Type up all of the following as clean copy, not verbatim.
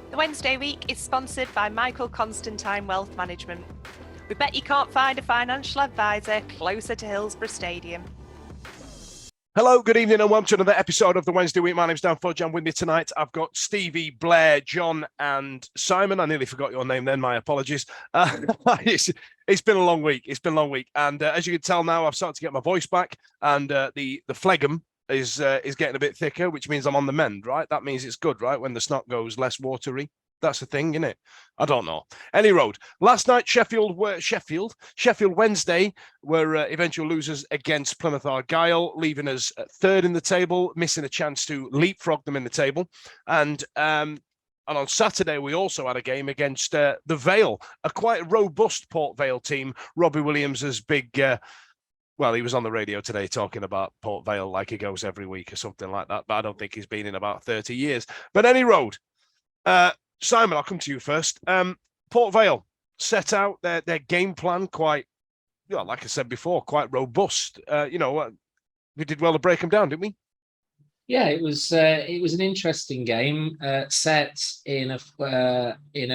The Wednesday week is sponsored by Michael Constantine Wealth Management. We bet you can't find a financial advisor closer to Hillsborough Stadium. Hello, good evening, and welcome to another episode of the Wednesday week. My name's Dan Fudge, and with me tonight I've got Stevie, Blair, John, and Simon. I nearly forgot your name then, my apologies. It's been a long week. And as you can tell now, I've started to get my voice back, and the phlegm is getting a bit thicker, which means I'm on the mend, right? That means it's good, right? When the snot goes less watery. That's the thing, isn't it? I don't know. Any road. Last night, Sheffield Wednesday were eventual losers against Plymouth Argyle, leaving us third in the table, missing a chance to leapfrog them in the table. And on Saturday, we also had a game against the Vale, a quite robust Port Vale team. Robbie Williams' big... Well, he was on the radio today talking about Port Vale like he goes every week or something like that, but I don't think he's been in about 30 years. But any road. Simon, I'll come to you first. Port Vale set out their game plan quite, like I said before, quite robust. We did well to break them down, didn't we? Yeah, it was an interesting game set in a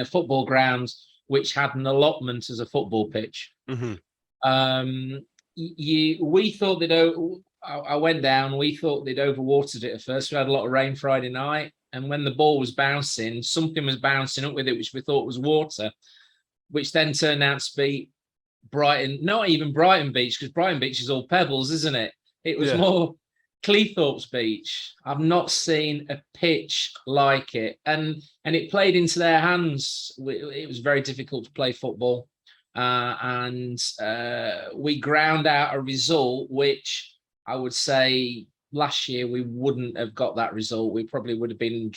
football ground which had an allotment as a football pitch. Mm-hmm. We thought that I went down. We thought they'd overwatered it at first. We had a lot of rain Friday night. And when the ball was bouncing, something was bouncing up with it, which we thought was water, which then turned out to be Brighton, not even Brighton Beach, because Brighton Beach is all pebbles, isn't it? It was more Cleethorpes Beach. I've not seen a pitch like it. And it played into their hands. It was very difficult to play football. And we ground out a result, which I would say last year we wouldn't have got that result. We probably would have been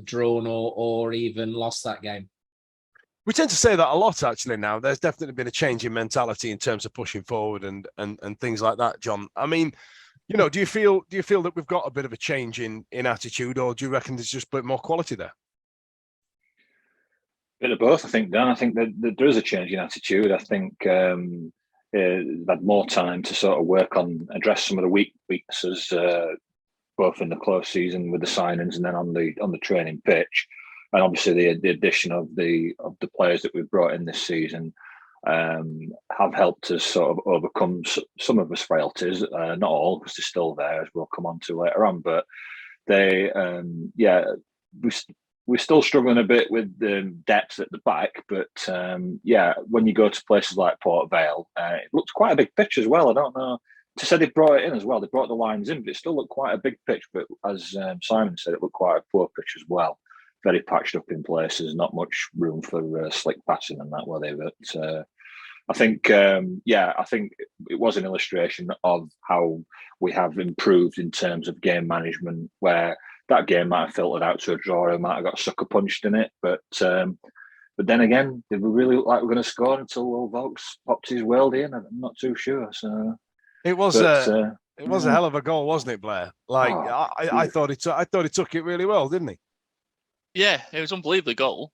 drawn or even lost that game. We tend to say that a lot, actually. Now there's definitely been a change in mentality in terms of pushing forward and things like that, John. I mean, do you feel that we've got a bit of a change in attitude, or do you reckon there's just a bit more quality there? Bit of both, I think, Dan. I think that there is a change in attitude. I think they've had more time to sort of work on, address some of the weaknesses, both in the close season with the signings and then on the training pitch. And obviously the addition of the players that we've brought in this season have helped us sort of overcome some of the frailties. Not all, because they're still there, as we'll come on to later on. But they, we're still struggling a bit with the depth at the back, but when you go to places like Port Vale, it looks quite a big pitch as well. I don't know. To say they brought it in as well, they brought the lines in, but it still looked quite a big pitch. But as Simon said, it looked quite a poor pitch as well. Very patched up in places, not much room for slick passing and that, were they? But I think it was an illustration of how we have improved in terms of game management, where that game might have filtered out to a draw, or might have got sucker punched in it. But then again, did we really look like we're going to score until Will Vokes popped his world in? I'm not too sure. So it was a hell of a goal, wasn't it, Blair? I thought he took it really well, didn't he? Yeah, it was an unbelievable goal.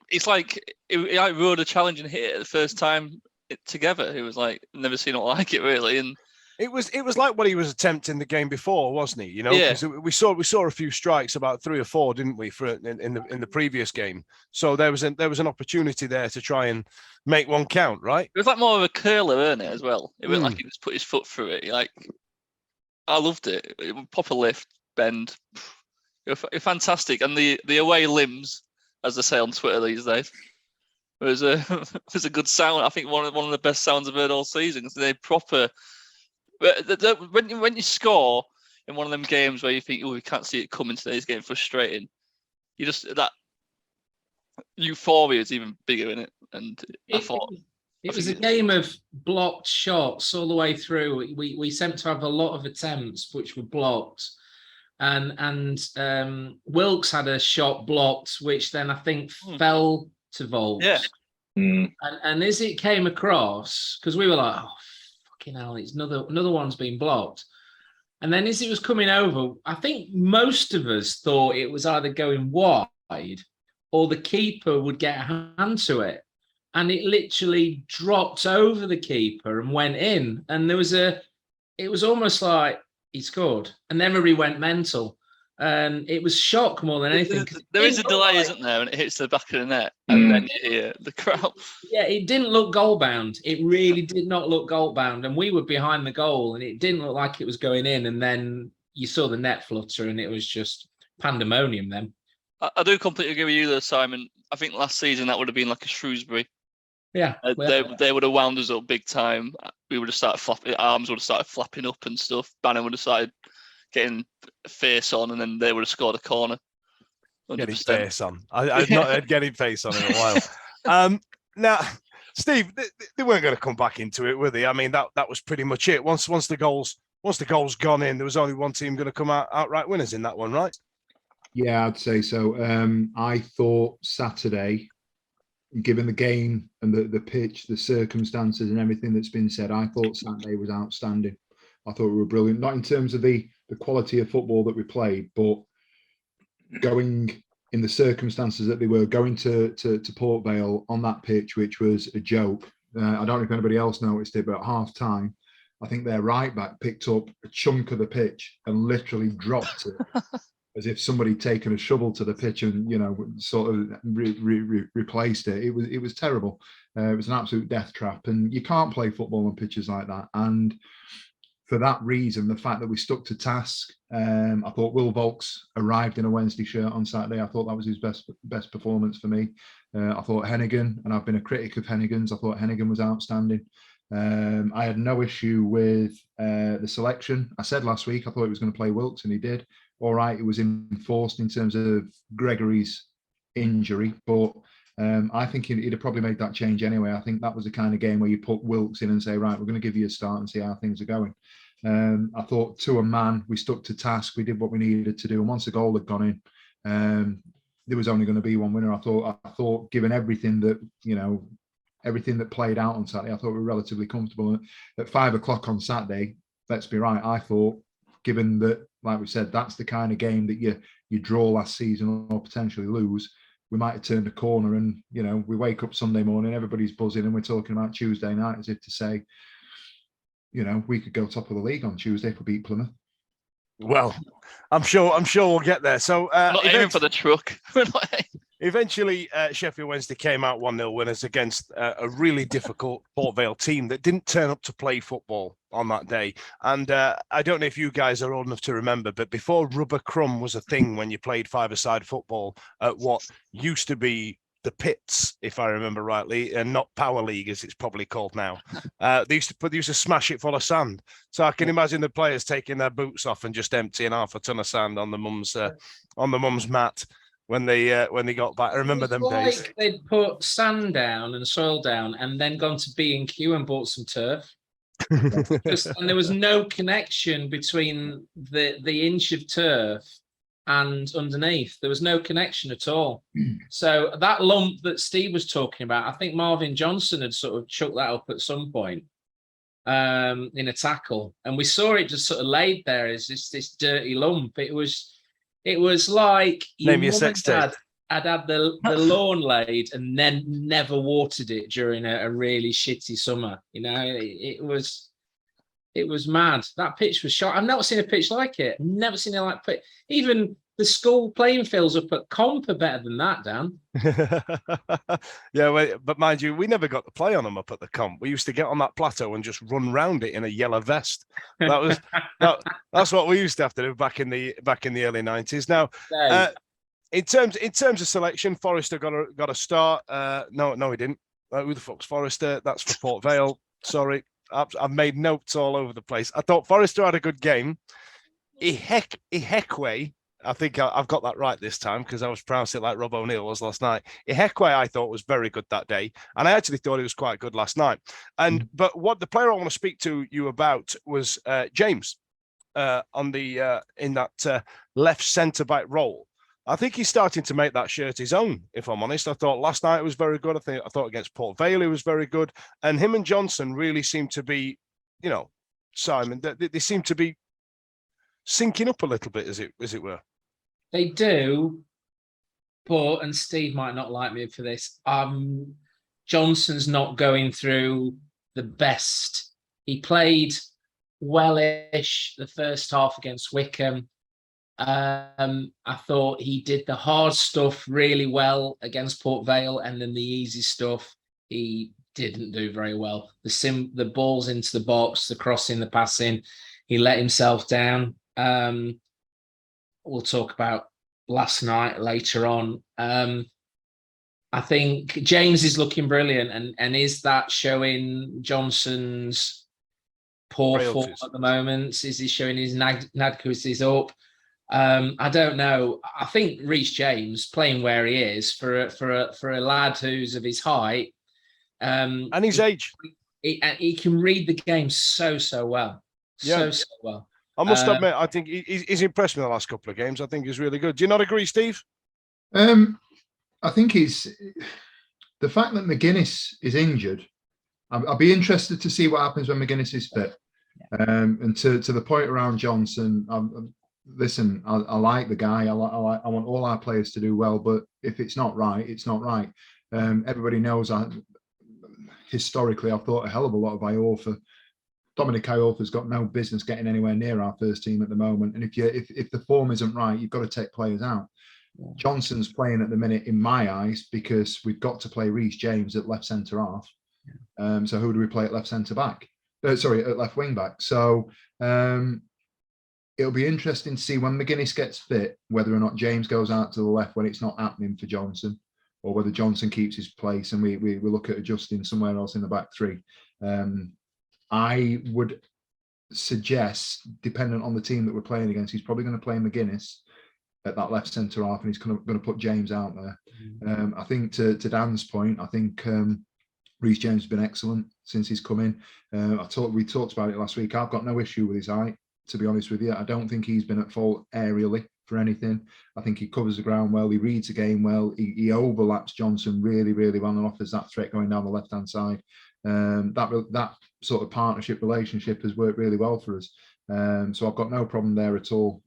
It's like I rode a challenge and hit it the first time together. It was like never seen it like it, really. And it was like what he was attempting the game before, wasn't he? Because we saw a few strikes, about 3 or 4, didn't we, in the previous game? So there was an opportunity there to try and make one count, right? It was like more of a curler, wasn't it, as well? It was like he just put his foot through it. I loved it. Proper lift, bend. It was fantastic. And the away limbs, as they say on Twitter these days, was a good sound. I think one of the best sounds I've heard all season. They proper. When you score in one of them games where you think, we can't see it coming today, it's getting frustrating. You just, that euphoria is even bigger in it. And it was a game of blocked shots all the way through. We seemed to have a lot of attempts which were blocked. And Wilkes had a shot blocked, which then I think fell to Volks. Yeah. And as it came across, because we were like, oh, fucking hell, it's another one's been blocked. And then as it was coming over, I think most of us thought it was either going wide or the keeper would get a hand to it. And it literally dropped over the keeper and went in. And it was almost like he scored. And everybody went mental. and it was shock more than anything. There is a delay, isn't there, when it hits the back of the net, and then you hear the crowd. Yeah, it didn't look goal bound. It really did not look goal bound, and we were behind the goal, and it didn't look like it was going in. And then you saw the net flutter, and it was just pandemonium. Then I do completely agree with you, though, Simon. I think last season that would have been like a Shrewsbury. yeah, They would have wound us up big time. We would have started flapping, arms would have started flapping up and stuff. Bannon would have started getting face on, and then they would have scored a corner. 100%. Getting face on. I've not heard getting face on in a while. Now, Steve, they weren't going to come back into it, were they? I mean, that was pretty much it. Once the goals gone in, there was only one team going to come out outright winners in that one, right? Yeah, I'd say so. I thought Saturday, given the game and the pitch, the circumstances and everything that's been said, I thought Saturday was outstanding. I thought we were brilliant, not in terms of the quality of football that we played, but going in the circumstances that they were, going to Port Vale on that pitch, which was a joke. I don't know if anybody else noticed it, but at half time, I think their right back picked up a chunk of the pitch and literally dropped it as if somebody'd taken a shovel to the pitch and, you know, sort of replaced it. It was terrible. It was an absolute death trap, and you can't play football on pitches like that. And for that reason, the fact that we stuck to task, I thought Will Vaulks arrived in a Wednesday shirt on Saturday. I thought that was his best performance for me. I thought Hennigan, and I've been a critic of Hennigan's, I thought Hennigan was outstanding. I had no issue with the selection. I said last week I thought he was going to play Wilkes, and he did. All right, it was enforced in terms of Gregory's injury, but I think he'd have probably made that change anyway. I think that was the kind of game where you put Wilkes in and say, right, we're going to give you a start and see how things are going. I thought to a man, we stuck to task. We did what we needed to do. And once the goal had gone in, there was only going to be one winner. I thought given everything that, you know, everything that played out on Saturday, I thought we were relatively comfortable. At 5 o'clock on Saturday, let's be right, I thought, given that, like we said, that's the kind of game that you draw last season or potentially lose, we might have turned a corner. And, you know, we wake up Sunday morning, everybody's buzzing, and we're talking about Tuesday night as if to say, you know, we could go top of the league on Tuesday if we beat Plymouth. Well, I'm sure we'll get there. So not aiming for the truck. Eventually, Sheffield Wednesday came out 1-0 winners against a really difficult Port Vale team that didn't turn up to play football on that day. And I don't know if you guys are old enough to remember, but before rubber crumb was a thing when you played five-a-side football at what used to be the pits, if I remember rightly, and not Power League as it's probably called now. They used to smash it full of sand. So I can imagine the players taking their boots off and just emptying half a ton of sand on the mum's mat when they got back. I remember them days. They'd put sand down and soil down, and then gone to B&Q and bought some turf. And there was no connection between the inch of turf and underneath. There was no connection at all. So that lump that Steve was talking about, I think Marvin Johnson had sort of chucked that up at some point in a tackle, and we saw it just sort of laid there as this dirty lump. It was like your mum and dad had had the lawn laid and then never watered it during a really shitty summer. You know, it was mad. That pitch was shot. I've never seen a pitch like it. Never seen it like pitch. Even the school playing fields up at Comp are better than that, Dan. Yeah, but mind you, we never got to play on them up at the Comp. We used to get on that plateau and just run round it in a yellow vest. That's what we used to have to do back in the early 90s. Now, in terms of selection, Forrester got a start. No, he didn't. Who the fuck's Forrester? That's for Port Vale. Sorry. I've made notes all over the place. I thought Forrester had a good game. Ihekwe, I think I've got that right this time because I was pronouncing it like Rob O'Neill was last night. Ihekwe, I thought, was very good that day, and I actually thought he was quite good last night. But what the player I want to speak to you about was James in that left centre back role. I think he's starting to make that shirt his own, if I'm honest. I thought last night it was very good. I thought against Port Vale he was very good. And him and Johnson really seem to be, you know, Simon, they seem to be syncing up a little bit, as it were. They do, but, and Steve might not like me for this, Johnson's not going through the best. He played wellish the first half against Wickham. I thought he did the hard stuff really well against Port Vale, and then the easy stuff he didn't do very well. The balls into the box, the crossing, the passing, he let himself down. We'll talk about last night later on. I think James is looking brilliant, and is that showing Johnson's poor form at the moment? Is he showing his inadequacies up? I don't know. I think Reece James playing where he is for a lad who's of his height and his age, he can read the game so well, so well. I must admit, I think he's impressed me the last couple of games. I think he's really good. Do you not agree, Steve? I think it's the fact that McGuinness is injured. I'll be interested to see what happens when McGuinness is fit. And to the point around Johnson, listen, I like the guy. I want all our players to do well, but if it's not right, it's not right. Everybody knows historically I've thought a hell of a lot of Iorfa. Dominic Iorfa's got no business getting anywhere near our first team at the moment. And if the form isn't right, you've got to take players out. Johnson's playing at the minute in my eyes because we've got to play Reece James at left centre half. So who do we play at left centre back? At left wing back. So it'll be interesting to see when McGuinness gets fit whether or not James goes out to the left when it's not happening for Johnson, or whether Johnson keeps his place and we look at adjusting somewhere else in the back three. I would suggest, dependent on the team that we're playing against, he's probably going to play McGuinness at that left centre half, and he's going to put James out there. I think to Dan's point, I think Reece James has been excellent since he's come in. We talked about it last week. I've got no issue with his height, to be honest with you. I don't think he's been at fault aerially for anything. I think he covers the ground well. He reads the game well. He overlaps Johnson really, really well and offers that threat going down the left-hand side. That sort of partnership relationship has worked really well for us. So I've got no problem there at all.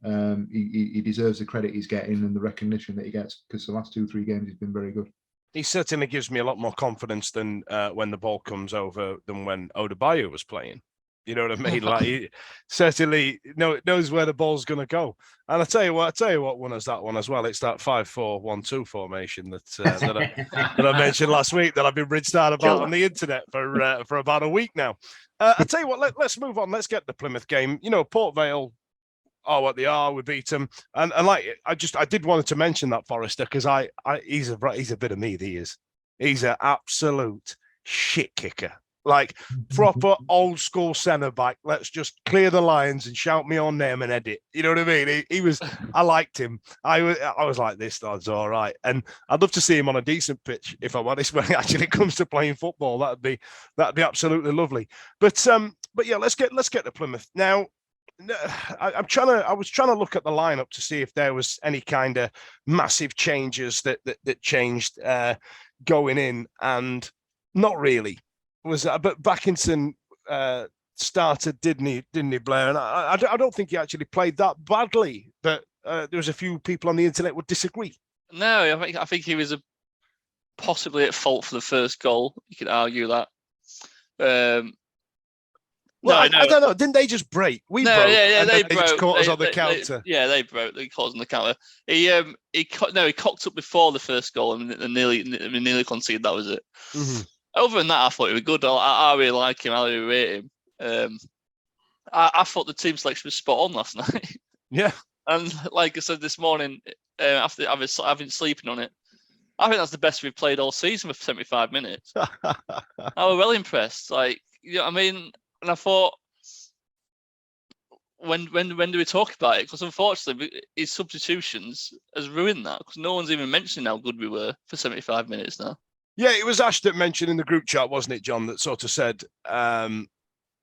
He deserves the credit he's getting and the recognition that he gets, because the last 2-3 games he's been very good. He certainly gives me a lot more confidence than when the ball comes over than when Odebayo was playing. You know what I mean? Like, he certainly knows where the ball's going to go. And I tell you what won us that one as well. It's that 5-4-1-2 formation that I mentioned last week that I've been rinsed out about on the internet for about a week now. I tell you what, let's move on. Let's get the Plymouth game. You know, Port Vale are what they are. We beat them, and like I did want to mention that Forrester, because he's a bit of me. He is. He's an absolute shit kicker. Like proper old school centre back. Let's just clear the lines and shout me on name and edit. You know what I mean? He was. I liked him. I was like, this lad's all right, and I'd love to see him on a decent pitch, if I'm honest. When it actually comes to playing football, that'd be absolutely lovely. But yeah, let's get to Plymouth now. I was trying to look at the lineup to see if there was any kind of massive changes that changed going in, and not really. But Backinson started, didn't he, Blair? And I don't think he actually played that badly. But there was a few people on the internet would disagree. No, I think he was possibly at fault for the first goal. You could argue that. I don't know. Didn't they just break? We broke. Yeah, they broke. Just caught us on the counter. They broke. They caught us on the counter. He cocked up before the first goal and nearly conceded. That was it. Mm-hmm. Other than that, I thought he was good. I really like him. I really rate him. I thought the team selection was spot on last night. Yeah. And like I said this morning, after having sleeping on it, I think that's the best we've played all season for 75 minutes. I was well impressed. Like, you know what I mean? And I thought, when do we talk about it? Because unfortunately, his substitutions has ruined that, because no one's even mentioning how good we were for 75 minutes now. Yeah, it was Ash that mentioned in the group chat, wasn't it, John, that sort of said,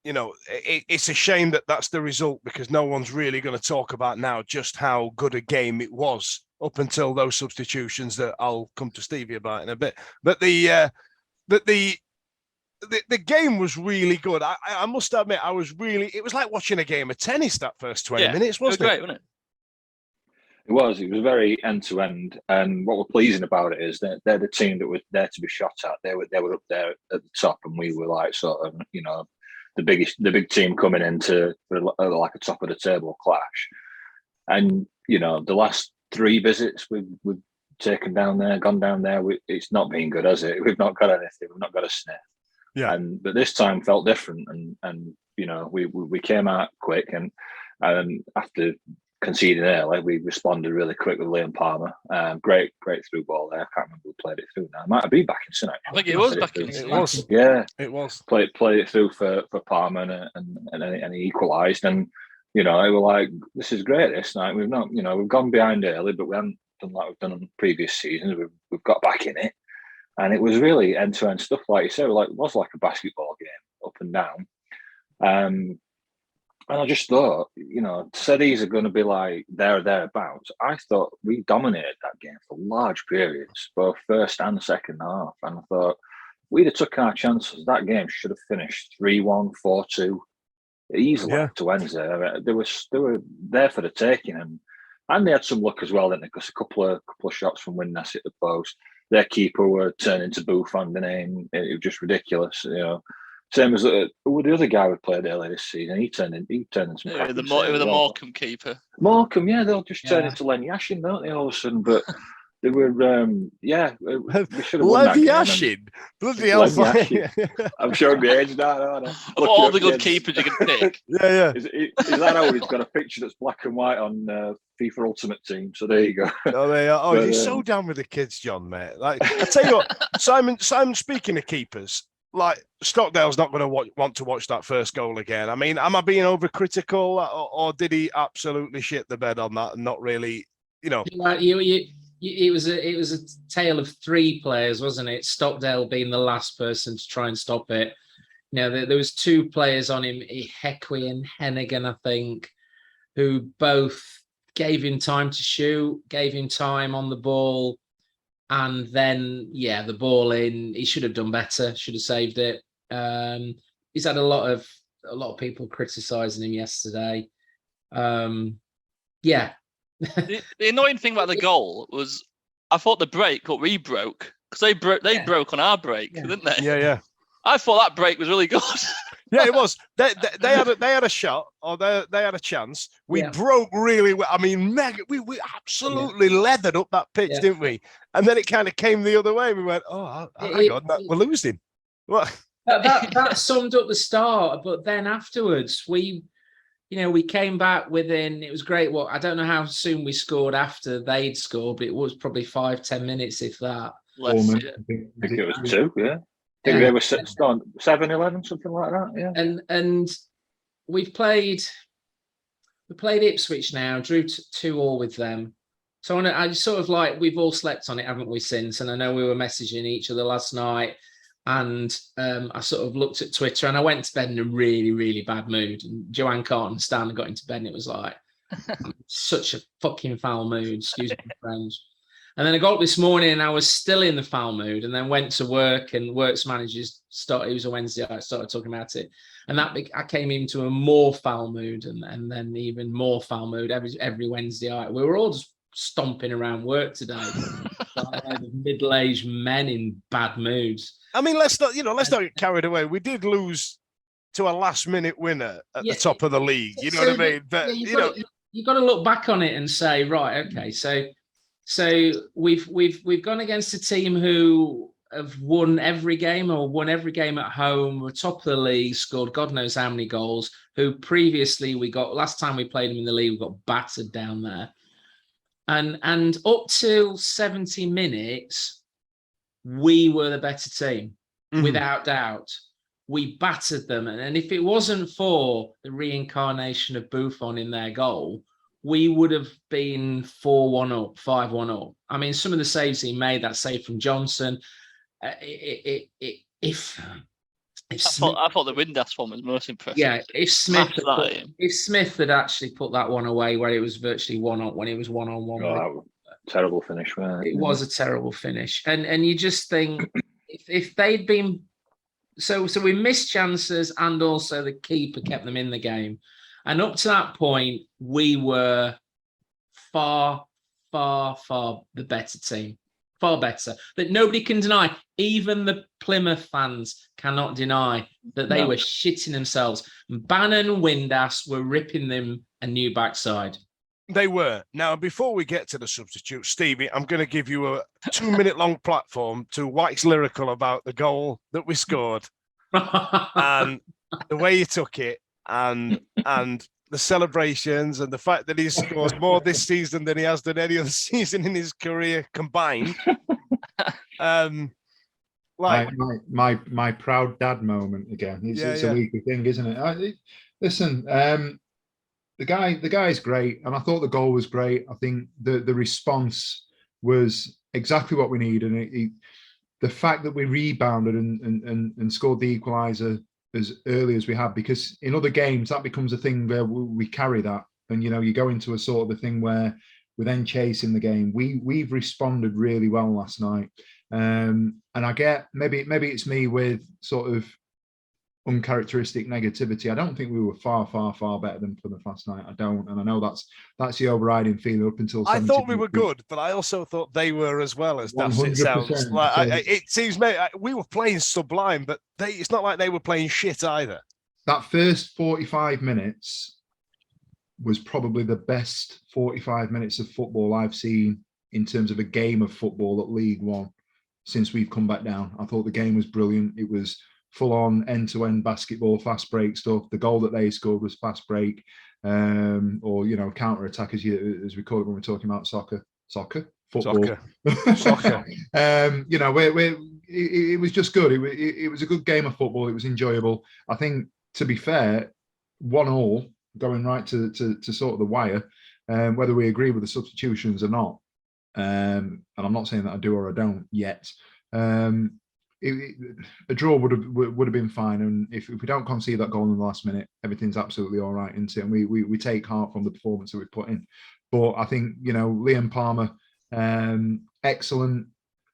it's a shame that that's the result, because no one's really going to talk about now just how good a game it was up until those substitutions that I'll come to Stevie about in a bit. But the game was really good. I must admit, it was like watching a game of tennis that first 20 minutes, wasn't it? It was great, wasn't it? It was very end-to-end, and what was pleasing about it is that they're the team that was there to be shot at. They were up there at the top, and we were like sort of, the big team coming into like a top of the table clash. And you know, the last 3 visits we've taken down there, gone down there, it's not been good, has it? We've not got anything. We've not got a sniff. Yeah. But this time felt different, and you know, we came out quick, and after conceding early, we responded really quick with Liam Palmer. Great through ball there. I can't remember who played it through now. It might have been back in Sun. I think it was back in. It was. Yeah, it was. Played it through for Palmer, and he equalised. And you know, they were like, "This is great this night. We've not, you know, we've gone behind early, but we haven't done like we've done on previous seasons. We've got back in it." And it was really end-to-end stuff, like you said. Like it was like a basketball game, up and down. And I just thought, you know, these are going to be like thereabouts. I thought we dominated that game for large periods, both first and second half. And I thought we'd have took our chances. That game should have finished 3-1, 4-2, easily to Wednesday. They were there for the taking, and they had some luck as well, didn't they? Because a couple of shots from Windness hit the post. Their keeper were turning to Buffon, the name. It was just ridiculous, you know. Same as the other guy we played earlier this season. He turned into the Morecambe keeper. Morecambe, yeah, they'll just turn into Len Yashin, don't they? All of a sudden, but they were, we should have won that game. Yashin, bloody hell! I'm showing my age now. Of all the good keepers you can pick. Yeah. Is that how he's got a picture that's black and white on FIFA Ultimate Team? So there you go. Oh, they are. Oh, you're so down with the kids, John, mate. Like I tell you what, Simon. Speaking of keepers, like Stockdale's not going to want to watch that first goal again. I mean, am I being overcritical, or did he absolutely shit the bed on that and not really, you know? It was a tale of 3 players, wasn't it? Stockdale being the last person to try and stop it. You know, there was 2 players on him, Heckway and Hennigan, I think, who both gave him time to shoot, gave him time on the ball, and then the ball in. He should have done better. Should have saved it. He's had a lot of people criticising him yesterday. The annoying thing about the goal was, I thought the break, what we broke, because they broke on our break, didn't they? Yeah. I thought that break was really good. Yeah, it was. They had a shot, or they had a chance. We broke really well. I mean, we absolutely leathered up that pitch, didn't we? And then it kind of came the other way. We went, oh, hang on, we're losing. What? That summed up the start, but then afterwards we came back within. It was great. Well, I don't know how soon we scored after they'd scored, but it was probably 5-10 minutes, if that. I think it was 2. Yeah. I think they were 7-11, something like that. Yeah. And we played Ipswich now, drew 2-2 with them. So I sort of like, we've all slept on it, haven't we, since? And I know we were messaging each other last night, and I sort of looked at Twitter, and I went to bed in a really, really bad mood. And Joanne Carton and Stan got into bed, and it was like such a fucking foul mood, excuse my French. And then I got up this morning and I was still in the foul mood, and then went to work, and works managers started. It was a Wednesday. I started talking about it, and I came into a more foul mood, and then even more foul mood every Wednesday night. We were all just stomping around work today, like middle-aged men in bad moods. I mean, let's not get carried away. We did lose to a last-minute winner at the top of the league. You know what I mean? But you've got to look back on it and say, right, okay, so we've gone against a team who have won every game, or won every game at home. We're top of the league, scored God knows how many goals. Who previously last time we played them in the league, we got battered down there. And up till 70 minutes, we were the better team, without doubt. We battered them, and if it wasn't for the reincarnation of Buffon in their goal, we would have been 4-1 up, 5-1 up. I mean, some of the saves he made, that save from Johnson, I thought the Windass one was most impressive. Yeah, if Smith had actually put that one away where it was virtually 1-on, when it was 1-on-1. Oh, that was a terrible finish, man. It was a terrible finish. And you just think, if they'd been... So we missed chances, and also the keeper kept them in the game. And up to that point, we were far, far, far the better team. Far better. That nobody can deny. Even the Plymouth fans cannot deny that they were shitting themselves. Bannon and Windass were ripping them a new backside. They were. Now, before we get to the substitute, Stevie, I'm going to give you a 2-minute long platform to wax lyrical about the goal that we scored and the way you took it and the celebrations and the fact that he scores more this season than he has done any other season in his career combined. My proud dad moment again. It's a weekly thing, isn't it? Listen, the guy's great, and I thought the goal was great. I think the response was exactly what we need, and the fact that we rebounded and scored the equaliser as early as we have, because in other games that becomes a thing where we carry that, and you go into a sort of a thing where we're then chasing the game. We've responded really well last night, and I get maybe it's me with sort of uncharacteristic negativity. I don't think we were far better than Plymouth last night. I don't, and I know that's the overriding feeling up until. I thought we were good, but I also thought they were as well. As daft it sounds, like it seems we were playing sublime, but it's not like they were playing shit either. That first 45 minutes was probably the best 45 minutes of football I've seen in terms of a game of football at League One since we've come back down. I thought the game was brilliant. It was full-on end-to-end basketball, fast break stuff. The goal that they scored was fast break, or counter-attack, as we call it when we're talking about soccer, football, soccer. It was just good. It was a good game of football. It was enjoyable. I think, to be fair, 1-1 going right to sort of the wire, whether we agree with the substitutions or not. And I'm not saying that I do or I don't yet. A draw would have been fine, and if we don't concede that goal in the last minute, everything's absolutely all right, isn't it? And we take heart from the performance that we put in. But I think Liam Palmer, excellent.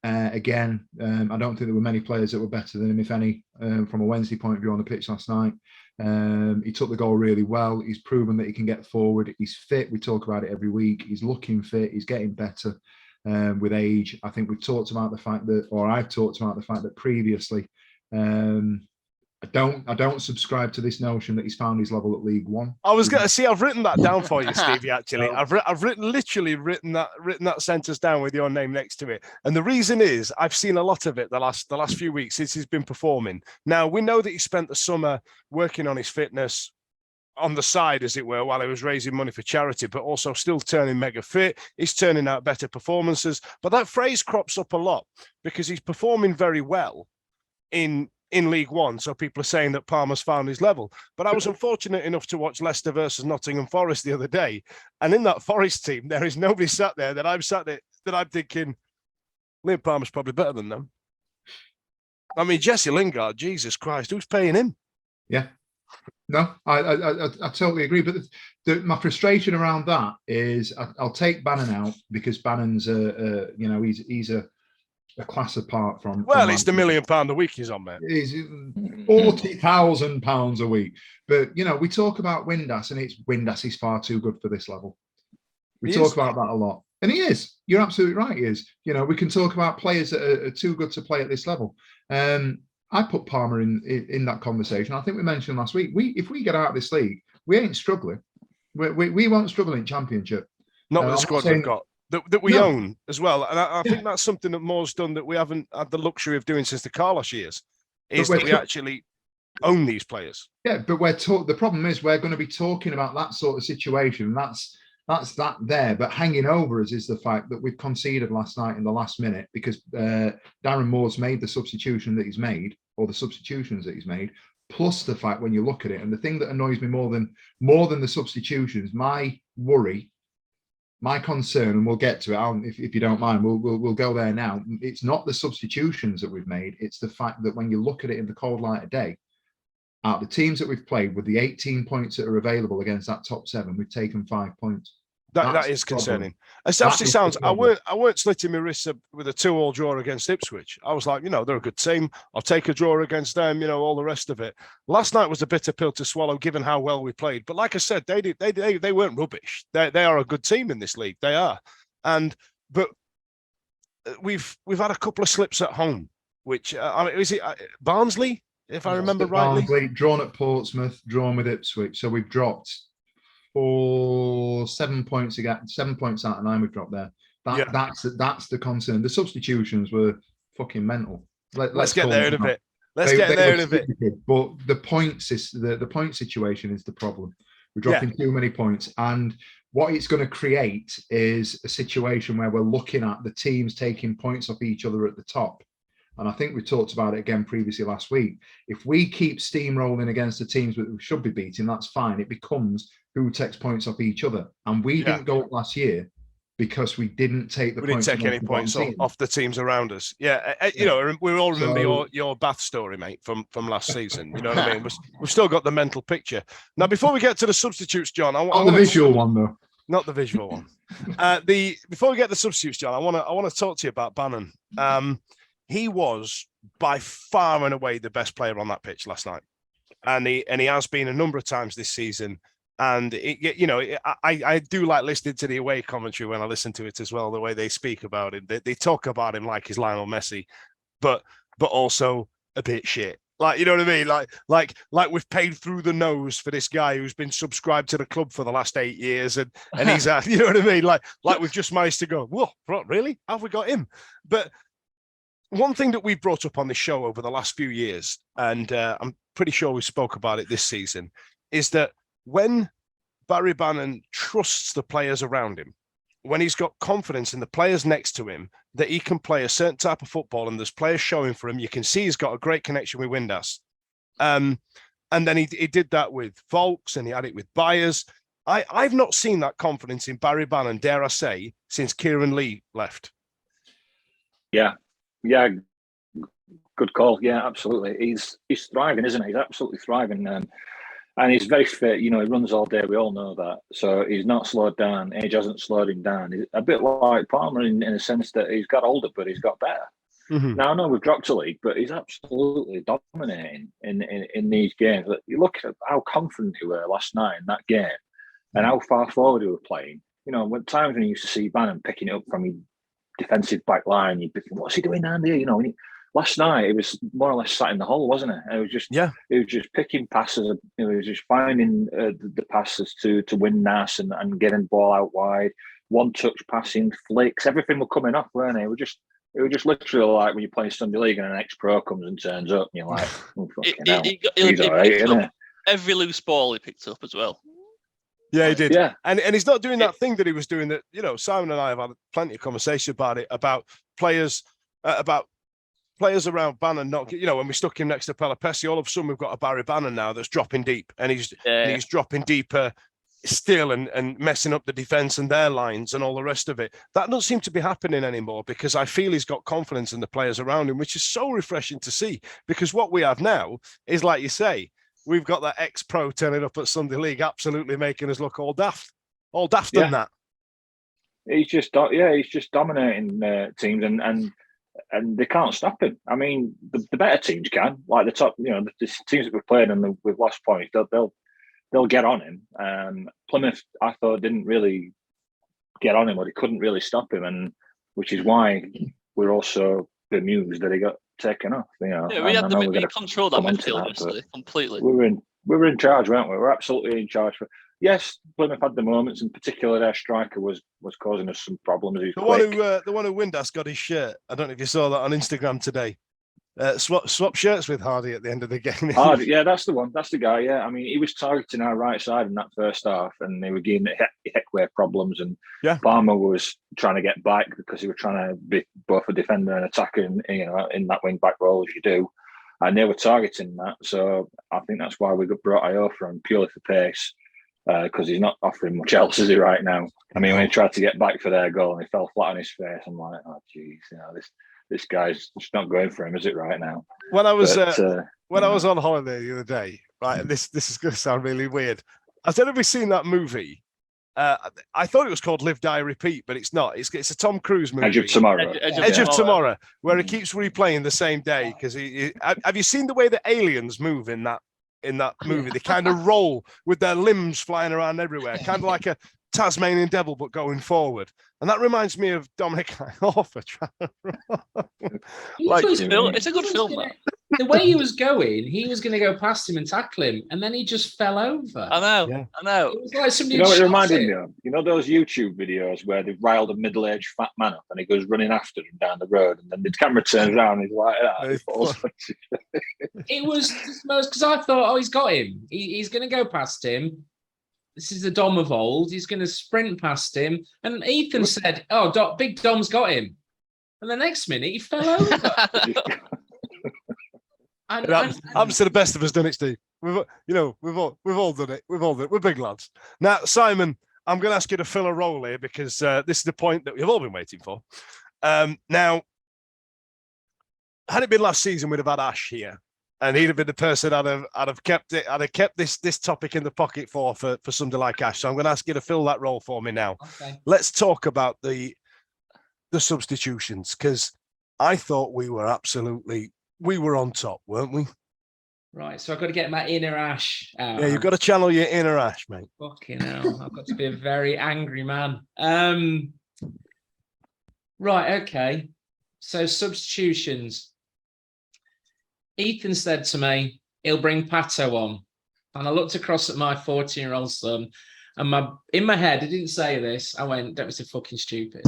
Again, I don't think there were many players that were better than him, if any, from a Wednesday point of view on the pitch last night. He took the goal really well. He's proven that he can get forward. He's fit. We talk about it every week. He's looking fit. He's getting better. With age, I think we've talked about the fact that, or I've talked about the fact that previously, I don't subscribe to this notion that he's found his level at League One. I was going to see. I've written that down for you, Stevie. Actually, I've written that sentence down with your name next to it. And the reason is I've seen a lot of it the last few weeks since he's been performing. Now we know that he spent the summer working on his fitness on the side, as it were, while he was raising money for charity, but also still turning mega fit. He's turning out better performances. But that phrase crops up a lot because he's performing very well in League One. So people are saying that Palmer's found his level. But I was unfortunate enough to watch Leicester versus Nottingham Forest the other day. And in that Forest team, there is nobody sat there that I'm thinking, Liam Palmer's probably better than them. I mean, Jesse Lingard, Jesus Christ, who's paying him? Yeah. No, I totally agree. But my frustration around that is I'll take Bannon out because Bannon's he's a class apart from. Well, it's the £1 million a week he's on, mate. He's £40,000 a week. But we talk about Windass, and it's Windass is far too good for this level. We talk about that a lot, and he is. You're absolutely right. He is. We can talk about players that are too good to play at this level. I put Palmer in that conversation. I think we mentioned last week. If we get out of this league, we ain't struggling. We won't struggle in Championship. Not with the squad we've got that we own as well. And I think that's something that Moore's done that we haven't had the luxury of doing since the Carlos years. Is that we actually own these players. Yeah, but the problem is we're going to be talking about that sort of situation. That's that there. But hanging over us is the fact that we've conceded last night in the last minute because Darren Moore's made the substitution that he's made, or the substitutions that he's made, plus the fact when you look at it, and the thing that annoys me more than the substitutions, my worry, my concern, and we'll get to it if you don't mind, we'll go there now. It's not the substitutions that we've made, it's the fact that when you look at it in the cold light of day, out of the teams that we've played, with the 18 points that are available against that top 7, we've taken 5 points. That is concerning. It obviously sounds. I weren't slitting my wrists with a 2-2 draw against Ipswich. I was like, they're a good team. I'll take a draw against them. All the rest of it. Last night was a bitter pill to swallow, given how well we played. But like I said, they weren't rubbish. They are a good team in this league. They are. But we've had a couple of slips at home. Which is it Barnsley, if I remember rightly? Barnsley, drawn at Portsmouth, drawn with Ipswich. So we've dropped for 7 points again. 7 points out of 9 we've dropped there. That's the concern. The substitutions were fucking mental. Let's get there in a bit. Let's get there in a bit. But the points is the point situation is the problem. We're dropping too many points, and what it's going to create is a situation where we're looking at the teams taking points off each other at the top. And I think we talked about it again previously last week. If we keep steamrolling against the teams that we should be beating, that's fine. It becomes who takes points off each other. And we didn't go up last year because we didn't take the points. We didn't take any points off the teams around us. Yeah, you know, we all remember your Bath story, mate, from last season. You know what I mean? We've still got the mental picture. Now, before we get to the substitutes, John, not the visual one though. Not the visual one. Before we get the substitutes, John, I want to talk to you about Bannon. He was by far and away the best player on that pitch last night, and he has been a number of times this season. And I do like listening to the away commentary when I listen to it as well. The way they speak about him, they talk about him like he's Lionel Messi, but also a bit shit. Like, you know what I mean? Like we've paid through the nose for this guy who's been subscribed to the club for the last 8 years, and he's you know what I mean? Like we've just managed to go, whoa, really? Have we got him? But one thing that we've brought up on this show over the last few years, and I'm pretty sure we spoke about it this season, is that when Barry Bannon trusts the players around him, when he's got confidence in the players next to him, that he can play a certain type of football, and there's players showing for him, you can see he's got a great connection with Windass. And then he did that with Volks, and he had it with Byers. I've not seen that confidence in Barry Bannon, dare I say, since Kieran Lee left. Yeah, good call. Yeah, absolutely. He's thriving, isn't he? He's absolutely thriving. And he's very fit. You know, he runs all day. We all know that. So he's not slowed down. Age hasn't slowed him down. He's a bit like Palmer in a sense that he's got older, but he's got better. Mm-hmm. Now, I know we've dropped a league, but he's absolutely dominating in these games. You look at how confident he were last night in that game and how far forward he were playing. You know, when times when you used to see Bannon picking it up from his defensive back line, you'd be thinking, what's he doing down there? You know, last night it was more or less sat in the hole, wasn't it? It was just picking passes. It was just finding the passes to win Nas and getting the ball out wide. One touch passing, flicks, everything was coming off, weren't it? It was just literally like when you're playing Sunday League and an ex-pro comes and turns up, and you're like, oh, fucking hell. He's all right, isn't it? Every loose ball he picked up as well. Yeah, he did. Yeah. And he's not doing that thing that he was doing that, you know, Simon and I have had plenty of conversation about it, about players around Bannon not, you know, when we stuck him next to Pelopessi, all of a sudden we've got a Barry Bannon now that's dropping deep, and he's dropping deeper still and messing up the defense and their lines and all the rest of it. That doesn't seem to be happening anymore, because I feel he's got confidence in the players around him, which is so refreshing to see, because what we have now is, like you say, we've got that ex-pro turning up at Sunday League, absolutely making us look all daft than that. He's just dominating teams, and they can't stop him. I mean, the better teams can, like the top, you know, the teams that we've played and we've lost points, they'll get on him. Plymouth, I thought, didn't really get on him, or they couldn't really stop him, and which is why we're also bemused that he got taken off. You know, yeah, we controlled that midfield completely. We were in charge, weren't we? We're absolutely in charge. Yes, Plymouth had the moments, in particular their striker was causing us some problems. The one who Windass got his shirt. I don't know if you saw that on Instagram today. Swap shirts with Hardy at the end of the game. Hardy, yeah, that's the one. That's the guy. Yeah, I mean, he was targeting our right side in that first half, and they were giving Heckway problems. And Palmer was trying to get back because he was trying to be both a defender and attacker, you know, in that wing back role as you do. And they were targeting that. So I think that's why we brought Io for him, purely for pace, because he's not offering much else, is he, right now? I mean, when he tried to get back for their goal and he fell flat on his face, I'm like, oh, geez, you know, this guy's just not going for him, is it, right now? When I was on holiday the other day, right, and this is going to sound really weird. Has anybody seen that movie? I thought it was called Live, Die, Repeat, but it's not. It's a Tom Cruise movie. Edge of Tomorrow. Edge of Tomorrow, where he keeps replaying the same day. Because have you seen the way the aliens move in that movie? They kind of roll with their limbs flying around everywhere, kind of like a Tasmanian devil, but going forward. And that reminds me of Dominic Iorfa. It's a good film, man. the way he was going, he was going to go past him and tackle him, and then he just fell over. I know. Yeah. I know. It was like somebody. You know what it had shot reminded him. me of? You know those YouTube videos where they've riled a middle-aged fat man up and he goes running after him down the road, and then the camera turns around and he's like that. He falls. It was just most because I thought, oh, he's got him. He's going to go past him. This is the Dom of old. He's going to sprint past him. And Ethan said, oh, Big Dom's got him. And the next minute, he fell over. happens to the best of us, done it, Steve. We've all done it. We've all done it. We're big lads. Now, Simon, I'm going to ask you to fill a role here because this is the point that we've all been waiting for. Now, had it been last season, we'd have had Ash here, and he'd have been the person I'd have kept this topic in the pocket for somebody like Ash. So I'm going to ask you to fill that role for me now. Okay. Let's talk about the substitutions, because I thought we were on top, weren't we? Right, so I've got to get my inner Ash out. Yeah, you've got to channel your inner Ash, mate. Fucking hell, I've got to be a very angry man. Right, okay. So substitutions. Ethan said to me, he'll bring Pato on. And I looked across at my 14-year-old son, and in my head, I didn't say this. I went, don't be so fucking stupid.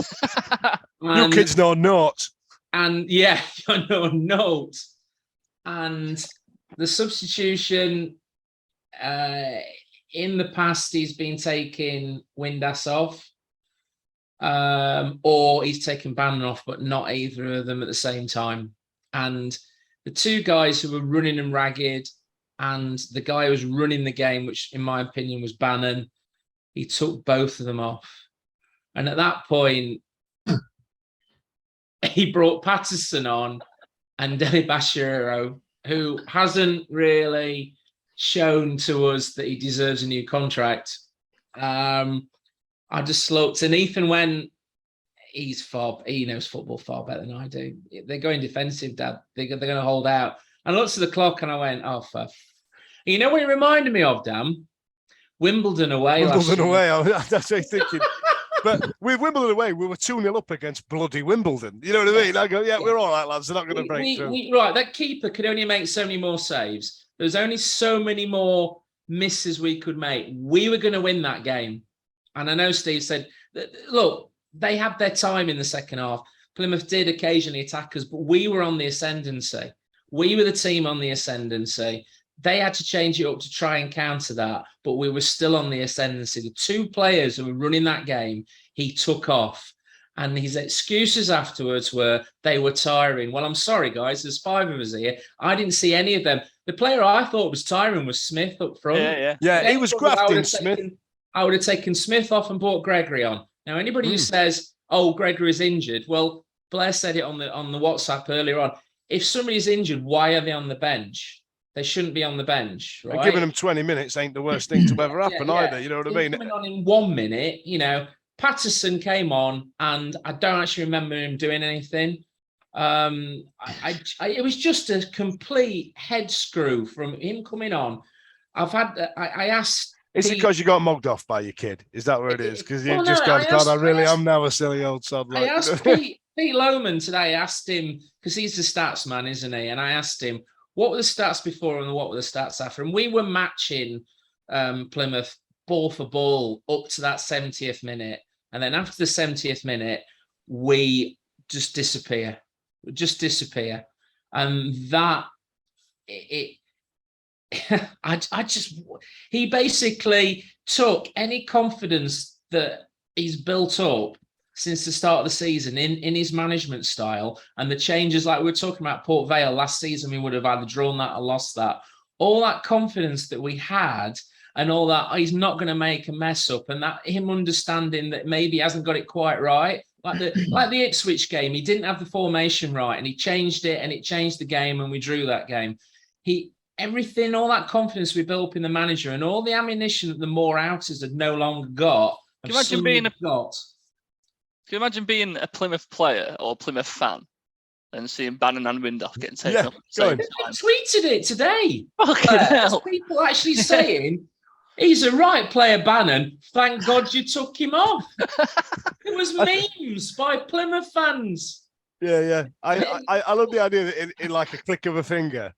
You kids know naught. And yeah, you know, note. And the substitution, in the past, he's been taking Windass off, or he's taken Bannon off, but not either of them at the same time. And the two guys who were running them ragged, and the guy who was running the game, which in my opinion was Bannon, he took both of them off. And at that point, he brought Patterson on and Deli Bashiro, who hasn't really shown to us that he deserves a new contract. I just looked, and Ethan went, he knows football far better than I do. They're going defensive, Dad. They're going to hold out. I looked at the clock and I went, oh, fuck. You know what it reminded me of, Dan? Wimbledon away. Wimbledon away. That's what I'm thinking. But with Wimbledon away, we were 2-0 up against bloody Wimbledon. You know what I mean? I go, yeah, we're all right, lads. They're not going to break through. Right, that keeper could only make so many more saves. There's only so many more misses we could make. We were going to win that game. And I know Steve said, look, they had their time in the second half. Plymouth did occasionally attack us, but we were on the ascendancy. We were the team on the ascendancy. They had to change it up to try and counter that, but we were still on the ascendancy. The two players who were running that game, he took off. And his excuses afterwards were they were tiring. Well, I'm sorry, guys. There's 5 of us here. I didn't see any of them. The player I thought was tiring was Smith up front. Yeah, he was grafting, Smith. I would have taken Smith off and brought Gregory on. Now, anybody who says, oh, Gregory's injured, well, Blair said it on the WhatsApp earlier on. If somebody's injured, why are they on the bench? They shouldn't be on the bench, right? And giving them 20 minutes ain't the worst thing to ever happen either. You know what I mean? Coming on in 1 minute, you know, Patterson came on, and I don't actually remember him doing anything. It was just a complete head screw from him coming on. I asked. Is it because you got mugged off by your kid? Is that where it is? Because you've just gone, God, I really am now a silly old sod. I asked Pete Lohman today. I asked him, because he's the stats man, isn't he? And I asked him, what were the stats before and what were the stats after? And we were matching Plymouth ball for ball up to that 70th minute. And then after the 70th minute, we just disappear. And that, he basically took any confidence that he's built up since the start of the season in his management style, and the changes like we were talking about Port Vale last season, we would have either drawn that or lost that. All that confidence that we had and all that, he's not going to make a mess up, and that him understanding that maybe he hasn't got it quite right. Like the Ipswich game, he didn't have the formation right, and he changed it, and it changed the game, and we drew that game. Everything, all that confidence we built up in the manager, and all the ammunition that the more outers had no longer got. Can you imagine being a Plymouth player or a Plymouth fan and seeing Bannon and Windhoff getting taken off at the same time? I tweeted it today. Fucking hell. People actually saying, he's a right player, Bannon. Thank God you took him off. It was memes by Plymouth fans. Yeah. I love the idea that in like a click of a finger,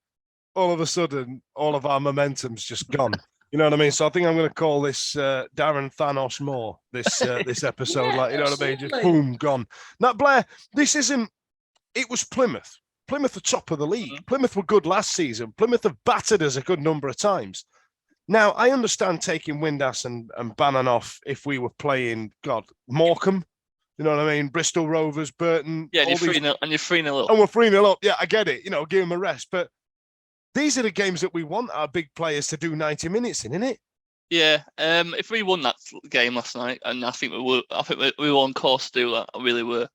all of a sudden, all of our momentum's just gone. You know what I mean? So I think I'm going to call this Darren Thanos more this episode. Yeah, like, you know what I mean? Just absolutely. boom, gone. Now, Blair, this isn't. It was Plymouth. Plymouth are top of the league. Plymouth were good last season. Plymouth have battered us a good number of times. Now, I understand taking Windass and Bannon off if we were playing, Morecambe. You know what I mean? Bristol Rovers, Burton. Yeah, and you're 3-0 and you're 3-0 up. And we're 3-0 up. Yeah, I get it. You know, give them a rest. But these are the games that we want our big players to do 90 minutes in, isn't it? Yeah. If we won that game last night, and I think we were on course to do that. I really were.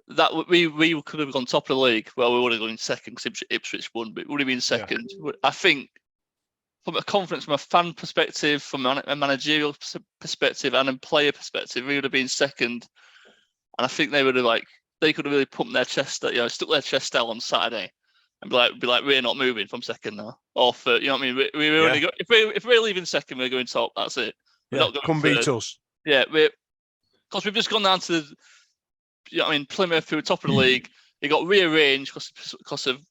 That we could have gone top of the league. Well, we would have gone second because Ipswich won, but it would have been second. Yeah. I think from a confidence, from a fan perspective, from a managerial perspective, and a player perspective, we would have been second. And I think they would have they could have really pumped their chest, stuck their chest out on Saturday, and be like, we're not moving from second now, or third. You know what I mean? We only go, if we're leaving second, we're going top. That's it. We're not going come third. Beat us. Yeah, because we've just gone down to Plymouth, who were top of the league. It got rearranged because of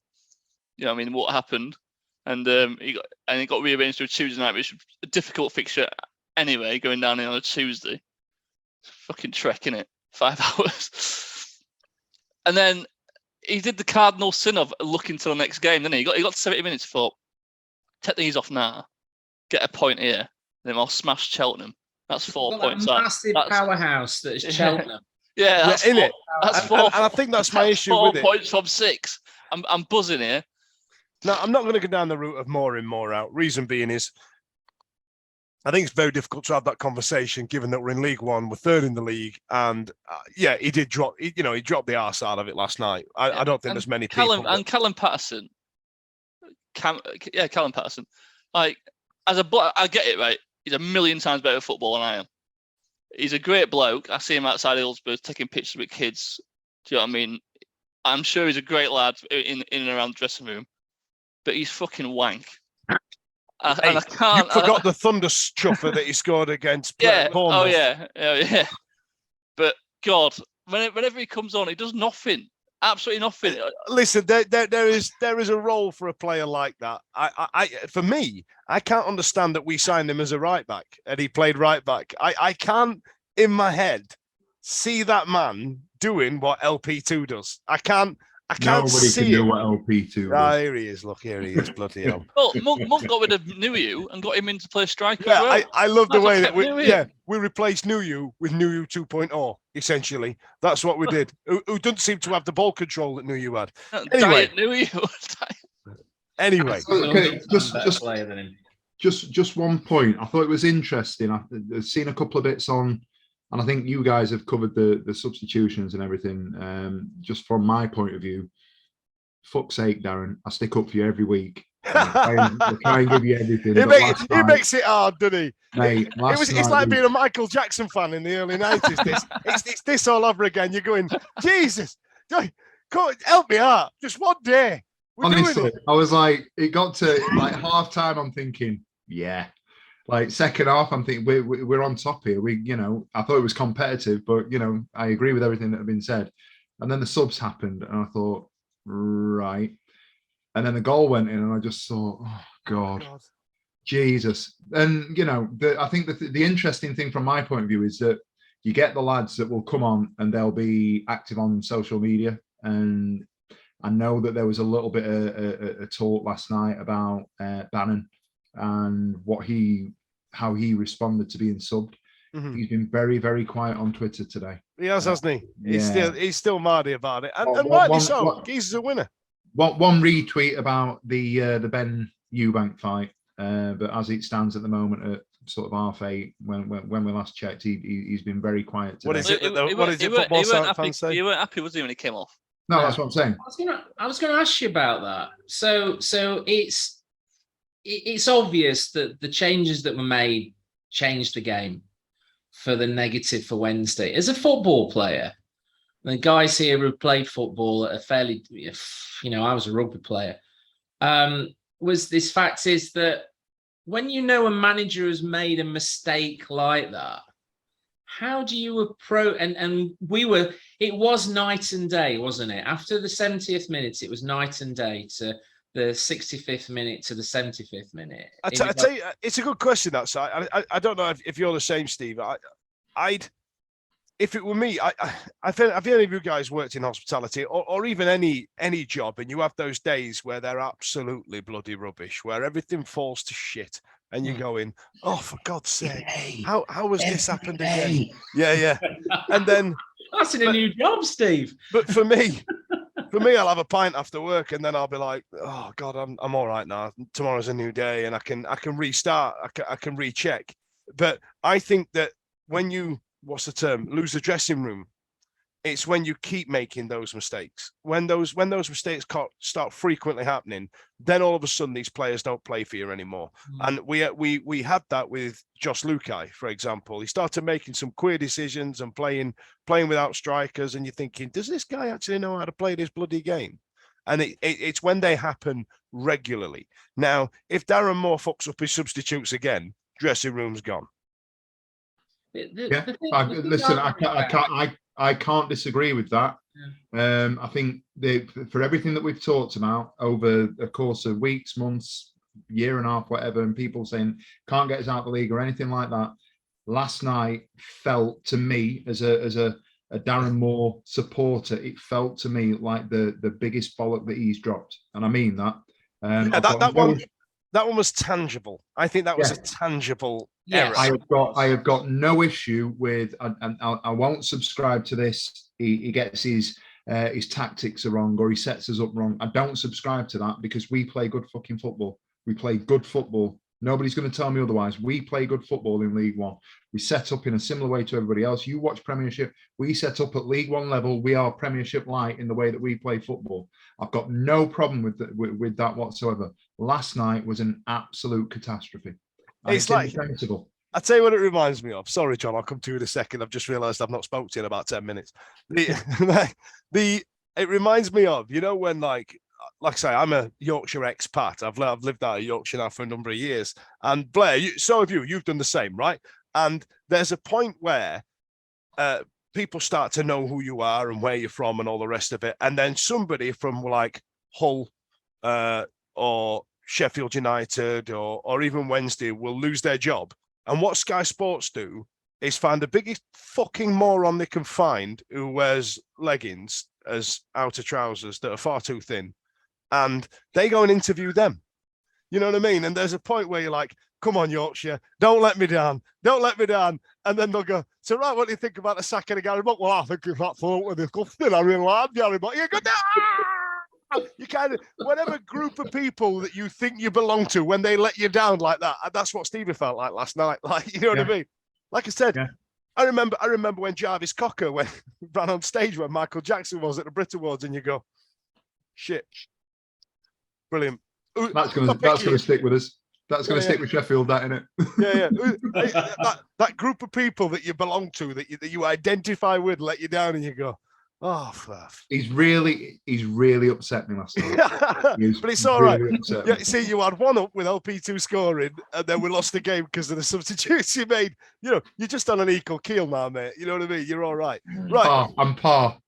what happened, and it got rearranged to a Tuesday night, which was a difficult fixture anyway, going down in on a Tuesday. Fucking trek, innit? 5 hours. And then he did the cardinal sin of looking to the next game, didn't he? He got to 70 minutes, thought, take these off now, get a point here, then I'll smash Cheltenham. That's 4 points. That massive powerhouse that is Cheltenham. Yeah, that's in it. That's four. And I think that's my issue with it. 4 points from 6. I'm buzzing here. Now, I'm not going to go down the route of more in, more out. Reason being is, I think it's very difficult to have that conversation, given that we're in League One, we're third in the league, and he did drop. He dropped the arse out of it last night. I don't think there's many people. And Callum Patterson. Callum Patterson. Like, I get it, right? He's a million times better at football than I am. He's a great bloke. I see him outside Hillsborough taking pictures with kids. Do you know what I mean? I'm sure he's a great lad in and around the dressing room, but he's fucking wank. And I can't. You forgot the thunder chuffer that he scored against Bournemouth. Oh yeah. But God, whenever he comes on, he does nothing. Absolutely nothing. Listen, there is a role for a player like that. For me, I can't understand that we signed him as a right back and he played right back. I can't, in my head, see that man doing what LP2 does. I can't Nobody see can do what LP2 does. Here he is. Look, here he is. Bloody hell. Well, Monk got rid of Nuyu and got him in to play striker. Yeah, as well. I love the way that we replaced Nuyu with Nuyu 2.0. Essentially, that's what we did. Who doesn't seem to have the ball control that Nuyu had. Anyway, anyway, okay, just one point. I thought it was interesting. I've seen a couple of bits on. And I think you guys have covered the substitutions and everything. Just from my point of view, fuck's sake, Darren, I stick up for you every week. I try and give you everything. He makes it hard, doesn't he? Mate, it's like being a Michael Jackson fan in the early 90s. It's this all over again. You're going, Jesus, help me out. Just one day. Honestly, I was like, it got to like half time. I'm thinking, yeah. Like second half, I'm thinking we're on top here. I thought it was competitive, but I agree with everything that had been said. And then the subs happened, and I thought, right. And then the goal went in, and I just thought, oh God. Jesus. And I think the interesting thing from my point of view is that you get the lads that will come on and they'll be active on social media. And I know that there was a little bit of a talk last night about Bannon and how he responded to being subbed. Mm-hmm. He's been very, very quiet on Twitter today. He has, hasn't he? He's still mardy about it, and rightly so. He's a winner. One retweet about the Ben Eubank fight, but as it stands at the moment at sort of 8:30, when we last checked, he's been very quiet today. What is it? What is it? Football fans say? You weren't happy, was he, when he came off? No, that's what I'm saying. I was going to ask you about that. So it's obvious that the changes that were made changed the game for the negative for Wednesday. As a football player, the guys here who played football at a fairly, I was a rugby player, was this fact is that when a manager has made a mistake like that, how do you approach? And it was night and day, wasn't it? After the 70th minute, it was night and day to the 65th minute to the 75th minute. I tell you, it's a good question. That so I don't know if you're the same, Steve. I'd if it were me, I feel have any of you guys worked in hospitality or even any job, and you have those days where they're absolutely bloody rubbish, where everything falls to shit, and you're going, oh, for God's sake, how has this happened again? Yeah. And then that's in a new job, Steve. But for me, I'll have a pint after work, and then I'll be like, oh God, I'm all right now. Tomorrow's a new day, and I can restart. I can recheck. But I think that when you what's the term? Lose the dressing room. It's when you keep making those mistakes. When those mistakes start frequently happening, then all of a sudden these players don't play for you anymore. And we had that with Josh Lukai, for example. He started making some queer decisions and playing without strikers, and you're thinking, does this guy actually know how to play this bloody game? And it's when they happen regularly. Now, if Darren Moore fucks up his substitutes again, dressing room's gone. Listen, I can't disagree with that. Yeah. I think for everything that we've talked about over the course of weeks, months, year and a half, whatever, and people saying can't get us out of the league or anything like that, last night felt to me as a Darren Moore supporter, it felt to me like the biggest bollock that he's dropped, and I mean that. That one was tangible. I think that was a tangible error. I have got no issue with. I won't subscribe to this. He gets his tactics are wrong, or he sets us up wrong. I don't subscribe to that, because we play good fucking football. We play good football. Nobody's going to tell me otherwise. We play good football in League One. We set up in a similar way to everybody else. You watch Premiership. We set up at League One level. We are Premiership light in the way that we play football. I've got no problem with that whatsoever. Last night was an absolute catastrophe. It's like, I'll tell you what it reminds me of. Sorry, John, I'll come to you in a second. I've just realised I've not spoken to you in about 10 minutes. It reminds me of, when like I say, I'm a Yorkshire expat. I've lived out of Yorkshire now for a number of years. And Blair, so have you. You've done the same, right? And there's a point where people start to know who you are and where you're from and all the rest of it. And then somebody from like Hull or Sheffield United or even Wednesday will lose their job. And what Sky Sports do is find the biggest fucking moron they can find who wears leggings as outer trousers that are far too thin. And they go and interview them. You know what I mean? And there's a point where you're like, come on, Yorkshire, don't let me down. Don't let me down. And then they'll go, so right, what do you think about the sacking of Gary Buck? Well, I think if that's all with the cuffing, I really like Gary Buck. You go, you kind of, whatever group of people that you think you belong to, when they let you down like that, that's what Stevie felt like last night. Like, you know what I mean? Like I said, I remember when Jarvis Cocker ran on stage when Michael Jackson was at the Brit Awards, and you go, shit. Brilliant. That's going to stick with us. That's going to stick with Sheffield, that, innit? That group of people that you belong to, that you identify with, let you down, and you go, oh, fuck. He's really upset me last night. But it's all right. Yeah, see, you had one up with LP2 scoring, and then we lost the game because of the substitutes you made. You're just on an equal keel now, mate. You know what I mean? You're all right. Right. I'm par.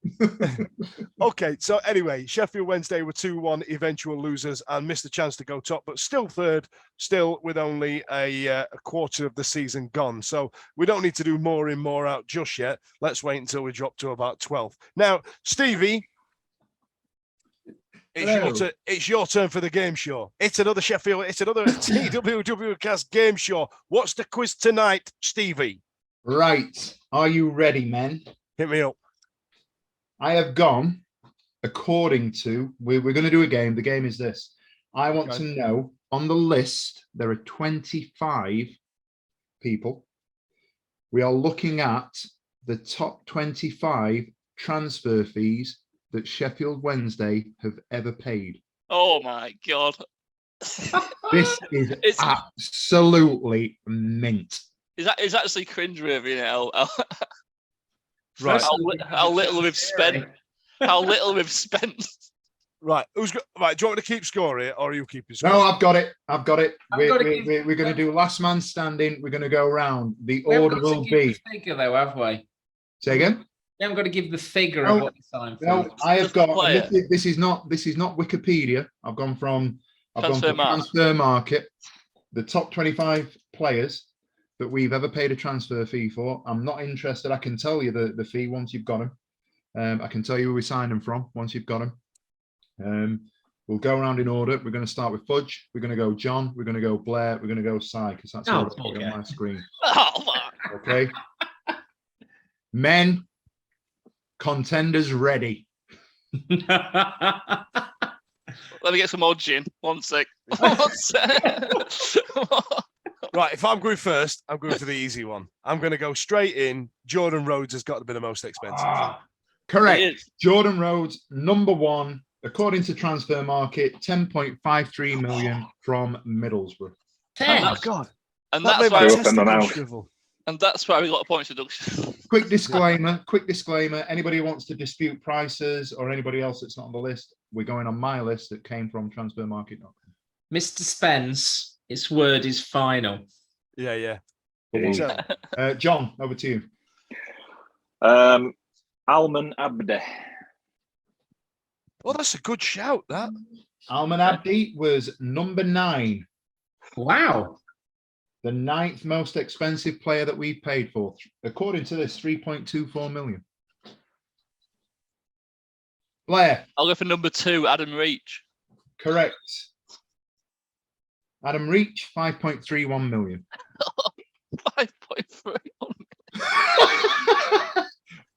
Okay, so anyway, Sheffield Wednesday were 2-1 eventual losers and missed the chance to go top, but still third, still with only a quarter of the season gone. So we don't need to do more in, more out just yet. Let's wait until we drop to about 12th. Now, Stevie, it's your turn for the game show. It's another TWW Cast game show. What's the quiz tonight, Stevie? Right. Are you ready, men? Hit me up. I have gone according to, we're going to do a game. The game is this. I want to know, on the list, there are 25 people. We are looking at the top 25 transfer fees that Sheffield Wednesday have ever paid. Oh my God. This is absolutely mint. It's actually cringeworthy now. Right. How little we've spent. How little we've spent. Right, right? Do you want me to keep score here, or are you keeping score? No, I've got it. We're gotta going to do last man standing. We're going to go around. The We haven't order got to will give be. the figure though, have we? Say again. We haven't got to give the figure No, of what you signed for. No, I have Just the got. And player. this is not Wikipedia. I've gone from Transfer Market. Transfer Market. The top 25 players that we've ever paid a transfer fee for. I'm not interested. I can tell you the fee once you've got them. I can tell you where we signed them from once you've got them. We'll go around in order. We're going to start with Fudge. We're going to go John. We're going to go Blair. We're going to go Si, because that's all on my screen. Oh, fuck. Okay. Men, contenders ready. Let me get some more gin. 1 sec. 1 sec. Right, if I'm going first, I'm going for the easy one. I'm going to go straight in. Jordan Rhodes has got to be the most expensive. Correct. It is. Jordan Rhodes, number one, according to Transfer Market, 10.53 million from Middlesbrough. Oh, God. And That that's made my why. Threw up in my testicles mouth. shrivel. And that's why we got a points reduction. Quick disclaimer. Anybody who wants to dispute prices or anybody else that's not on the list, we're going on my list that came from transfermarket.com. Mr. Spence, its word is final. Yeah. It is. So, John, over to you. Alman Abde. well, that's a good shout, that. Alman Abdi was number 9, Wow. the 9th most expensive player that we paid for. According to this, 3.24 million. Blair, I'll go for number 2, Adam Reach. correct. Adam Reach, 5.31 million. 5.3.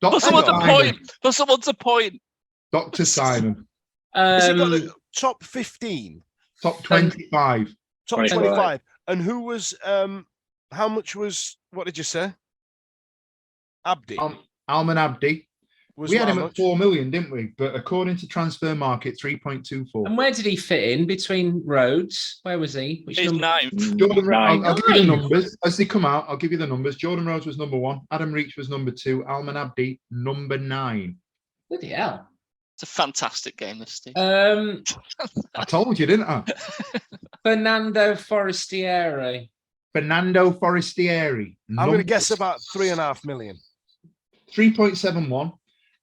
Dr. For someone to Simon. point. For someone to point. Dr. Simon, Has he got the top 15? top 25. Top 25. 25. And who was, how much was, what did you say? Abdi. Alman Abdi. Was We had how him at much? 4 million, didn't we? But according to Transfer Market, 3.24. And where did he fit in between roads? Where was he? Which He's number? 9th. Jordan, Nine. I'll give you the numbers as they come out. I'll give you the numbers. Jordan Rhodes was number 1. Adam Reach was number 2. Alman Abdi, number 9. Bloody hell. It's a fantastic game, this Steve. I told you, didn't I? Fernando Forestieri. Fernando Forestieri. I'm going to guess about 3.5 million. 3.71.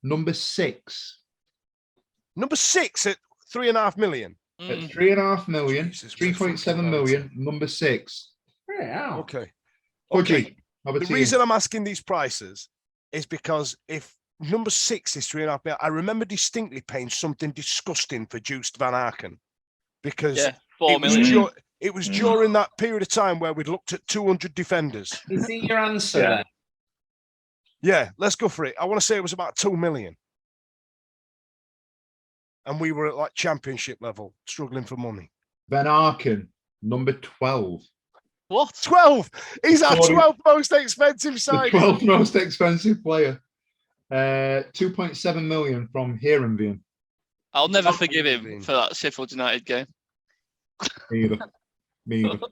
Number 6. Number 6 at 3.5 million. At Mm. 3.5 million. Jesus, we're fucking 3.7 million. Number 6. Wow. Okay. Fudgy, over The to you. reason I'm asking these prices is because if number 6 is 3.5 million, I remember distinctly paying something disgusting for Juiced Van Aken because Yeah, 4 it was, million. it was during that period of time where we'd looked at 200 defenders. Is he your answer Yeah. then? Yeah, let's go for it. I want to say it was about 2 million. And we were at like championship level, struggling for money. Van Aken, number 12. What? 12! He's our Sorry. 12th most expensive The side. 12th most expensive player. 2.7 million from Heerenveen. I'll never Oh, forgive him Vale. for that Sheffield United game. Me either. Me either.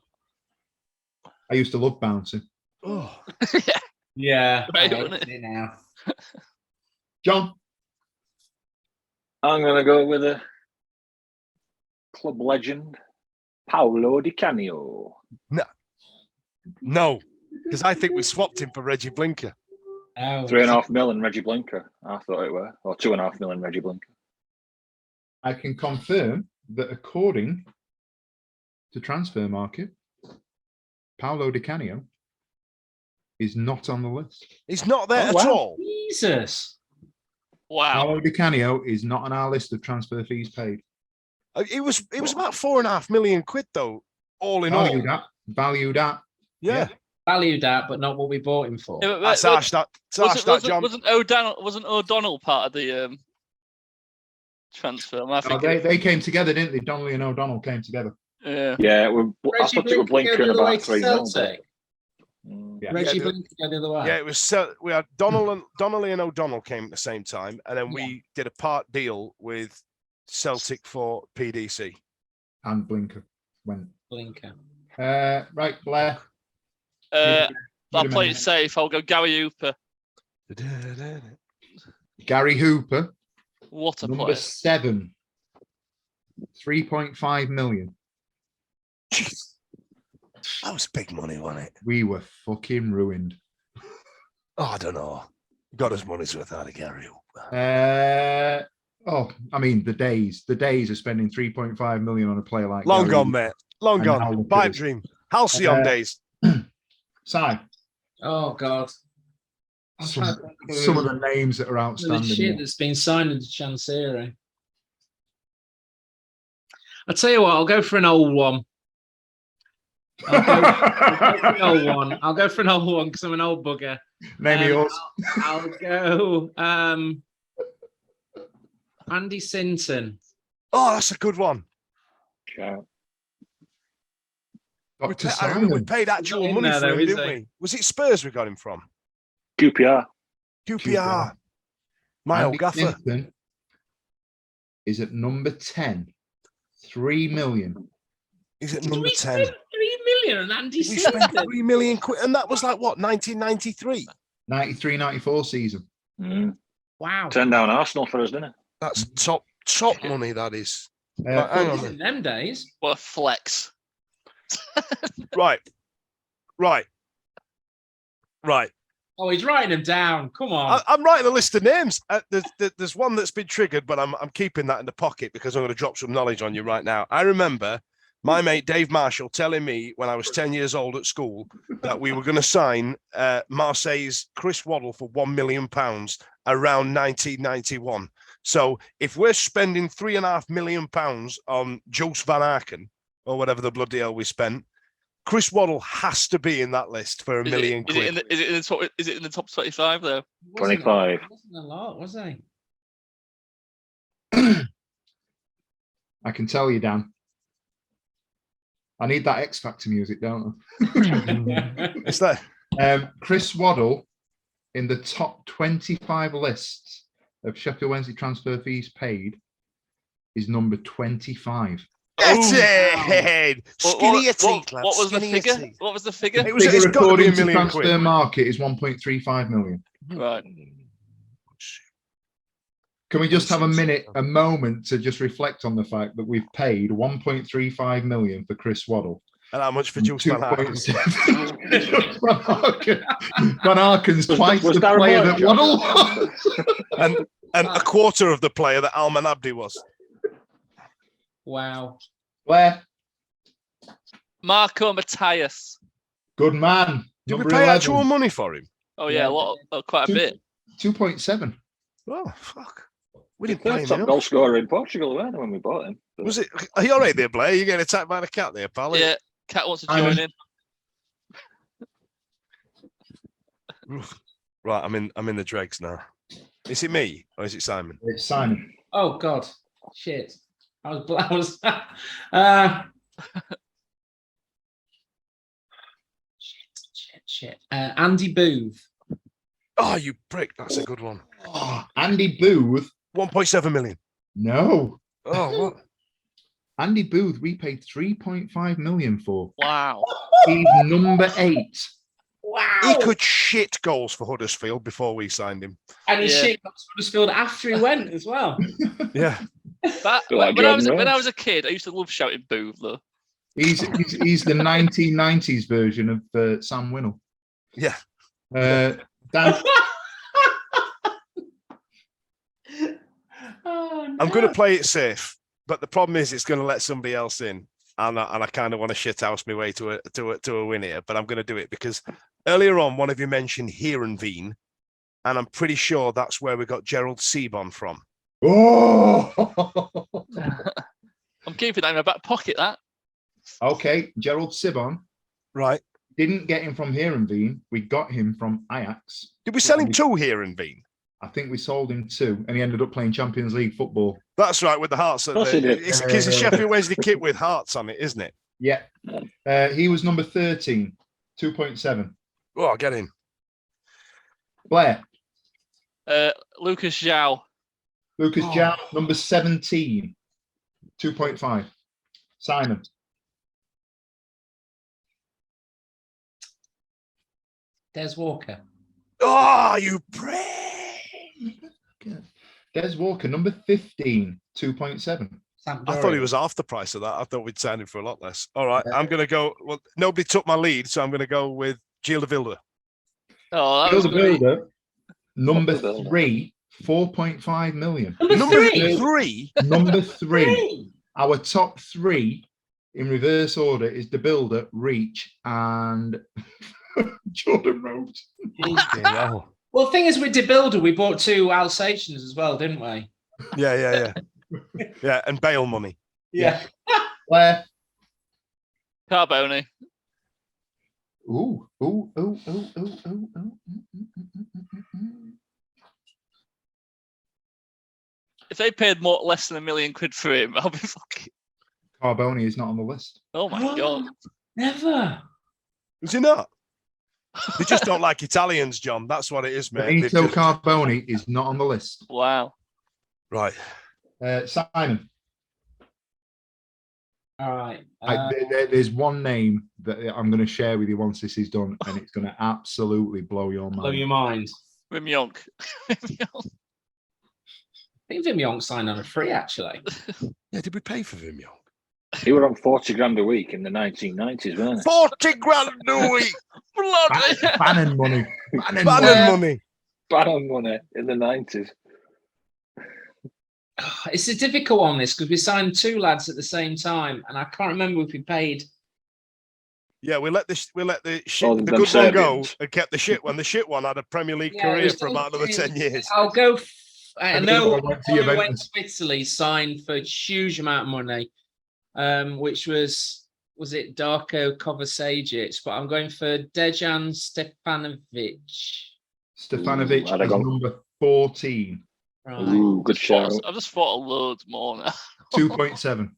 I used to love bouncing. Oh, Yeah. Right, I wasn't hate it now. John, I'm going to go with a club legend, Paolo Di Canio. no, because I think we swapped him for Reggie Blinker. Oh, 3.5 million Reggie Blinker, I thought it were, or 2.5 million Reggie Blinker. I can confirm that according to Transfer Market, Paolo Di Canio is not on the list. He's not there Oh, at wow. all. Jesus. Wow. Paolo Di Canio is not on our list of transfer fees paid. It was about 4.5 million quid though, all in all. Valued at. Yeah, Valued that, but not what we bought him for. Yeah, but- that's but- harsh. That John. Wasn't O'Donnell part of the transfer? Am I Oh, thinking? they came together, didn't they? Donnelly and O'Donnell came together. Yeah. Yeah, I Reggie thought it were Blinker Blinker in go the other way about to 3 million. Celtic. Yeah. Reggie Yeah, Blinker go the other way. Yeah, it was. We had Donnelly and O'Donnell came at the same time, and then we did a part deal with Celtic for PDC. And Blinker went. Blinker. Right, Blair. I'll play it safe. I'll go Gary Hooper. Gary Hooper, What a number player. 7. 3.5 million. That was big money, wasn't it? We were fucking ruined. Oh, I don't know. Got us money's worth out of Gary. I mean, the days of spending 3.5 million on a player like Long Gary. gone, mate. Long And now gone. look at Pipe us. dream. Halcyon days. Si, Oh God. I'm trying to think of some of the names that are the outstanding. shit that's been signed into Chancery. I'll tell you what, I'll go for an old one. I'll go for an old one. I'll go for an old one because I'm an old bugger. Name yours. I'll go Andy Sinton. Oh, that's a good one. Yeah. Dr. I remember we Simon. paid actual in money there, for him, though, is didn't he? we? Was it Spurs we got him from? QPR. QPR. My Andy old gaffer. Simpson is at number 10. 3 million. He's at Did number we 10. spend 3 million on Andy We spent Sinton? 3 million quid, and that was like what, 1993? 93-94 season. Wow. Turned down Arsenal for us, didn't it? That's top money, that is. Uh, Hang on a In minute. them days. What a flex. Right. Oh, he's writing them down. Come on. I'm writing a list of names. There's one that's been triggered, but I'm keeping that in the pocket because I'm going to drop some knowledge on you right now. I remember my mate Dave Marshall telling me when I was 10 years old at school that we were going to sign Marseille's Chris Waddle for £1 million around 1991. So if we're spending £3.5 million on Joost Van Aken or whatever the bloody hell we spent, Chris Waddle has to be in that list for a million quid. Is it in the top 25 though? Wasn't 25. Wasn't a lot, was he? I can tell you, Dan. I need that X Factor music, don't I? It's that. Chris Waddle in the top 25 lists of Sheffield Wednesday transfer fees paid is number 25. Get it! Skinny your teeth, lad. What was the Skinny your figure? teeth. What was the figure? It was, Figure it's got to be according a to million transfer quid. market is 1.35 million. Right. Can we just have a moment to just reflect on the fact that we've paid 1.35 million for Chris Waddle? And how much for Joost Van Aken? Van Aken's twice was the Darren player Moore that Waddle was. And a quarter of the player that Alman Abdi was. Wow. Where? Marco Matthias. Good man. Did we Number pay 11. actual money for him? Oh yeah, quite a bit. 2.7. Oh, fuck. We didn't Third pay him top enough. goal scorer in Portugal, weren't they, when we bought him? But Was it? Are you all right there, Blair? You getting attacked by the cat there, pal? Yeah, Cat wants to Simon. join in. Right, I'm in the dregs now. Is it me or is it Simon? It's Simon. Oh God. Shit. I was shit. Andy Booth. Oh, you prick! That's a good one. Oh, Andy Booth. 1.7 million. No. Oh, what? Andy Booth, we paid 3.5 million for. Wow. He's number 8. Wow. He could shit goals for Huddersfield before we signed him. And he Yeah. shit got to Huddersfield after he went as well. Yeah. That, Like when I Jordan was a kid, I used to love shouting "Booth" though. He's the 1990s version of Sam Winnell. Yeah. Dan, Oh, no. I'm going to play it safe, but the problem is it's going to let somebody else in, and I kind of want to shithouse my way to a win here. But I'm going to do it because earlier on, one of you mentioned Heerenveen, and I'm pretty sure that's where we got Gerald Sebon from. oh, I'm keeping that in my back pocket. That. okay. Gerald Sibon Right? didn't get him from Heerenveen. We got him from Ajax. Did we sell him to Heerenveen? I think we sold him 2, and he ended up playing Champions League football. That's right, with the hearts. course he did. It's a Sheffield Wednesday kit with hearts on it, isn't it? Yeah. He was number 13, 2.7. Oh, I'll get him. Blair, Lucas Zhao. Lucas Jam, number 17, 2.5. Simon, Des Walker. Oh, you prick! Des Walker, number 15, 2.7. I thought he was half the price of that. I thought we'd sign him for a lot less. All right, I'm going to go. Well, nobody took my lead, so I'm going to go with Gilles de Vilder. Oh, that Gilles was de great. Vilder, number What's the Vilder? 3, 4.5 million. Number three. Number 3. Our top 3 in reverse order is De Builder, Reach, and Jordan Rhodes. Yeah, Well, the thing is, with De Builder, we bought 2 Alsatians as well, didn't we? yeah. Yeah, and bail money. Yeah. Where? Carboni. Ooh. If they paid less than £1 million for him, I'll be fucking. Carboni is not on the list. Oh my god. Never. Is he not? They just don't like Italians, John. That's what it is, mate. Benito Carboni is not on the list. Wow. Right. Simon. All right. There's one name that I'm going to share with you once this is done, and it's going to absolutely blow your mind. Blow your mind. Wim Jonk. I think Wim Jonk signed on a free, actually. Yeah, did we pay for Wim Jonk? He were on 40 grand a week in the 1990s, weren't he? 40 grand a week. Bloody. Bannon money. Bannon money. Bannon money in the 90s. It's a difficult one, this, because we signed 2 lads at the same time, and I can't remember if we paid. Yeah, we let the shit, Oh, the them good one go Serbians. and kept the shit one. The shit one had a Premier League Yeah, it career was for about another 10 years. I'll go. I know went to when we Juventus. went to Italy, signed for a huge amount of money, which was it Darko Kovacic? But I'm going for Dejan Stefanovic. Stefanovic I'd have is gone- number 14. Right. Ooh, good shout. I've just thought of loads more now. 2.7.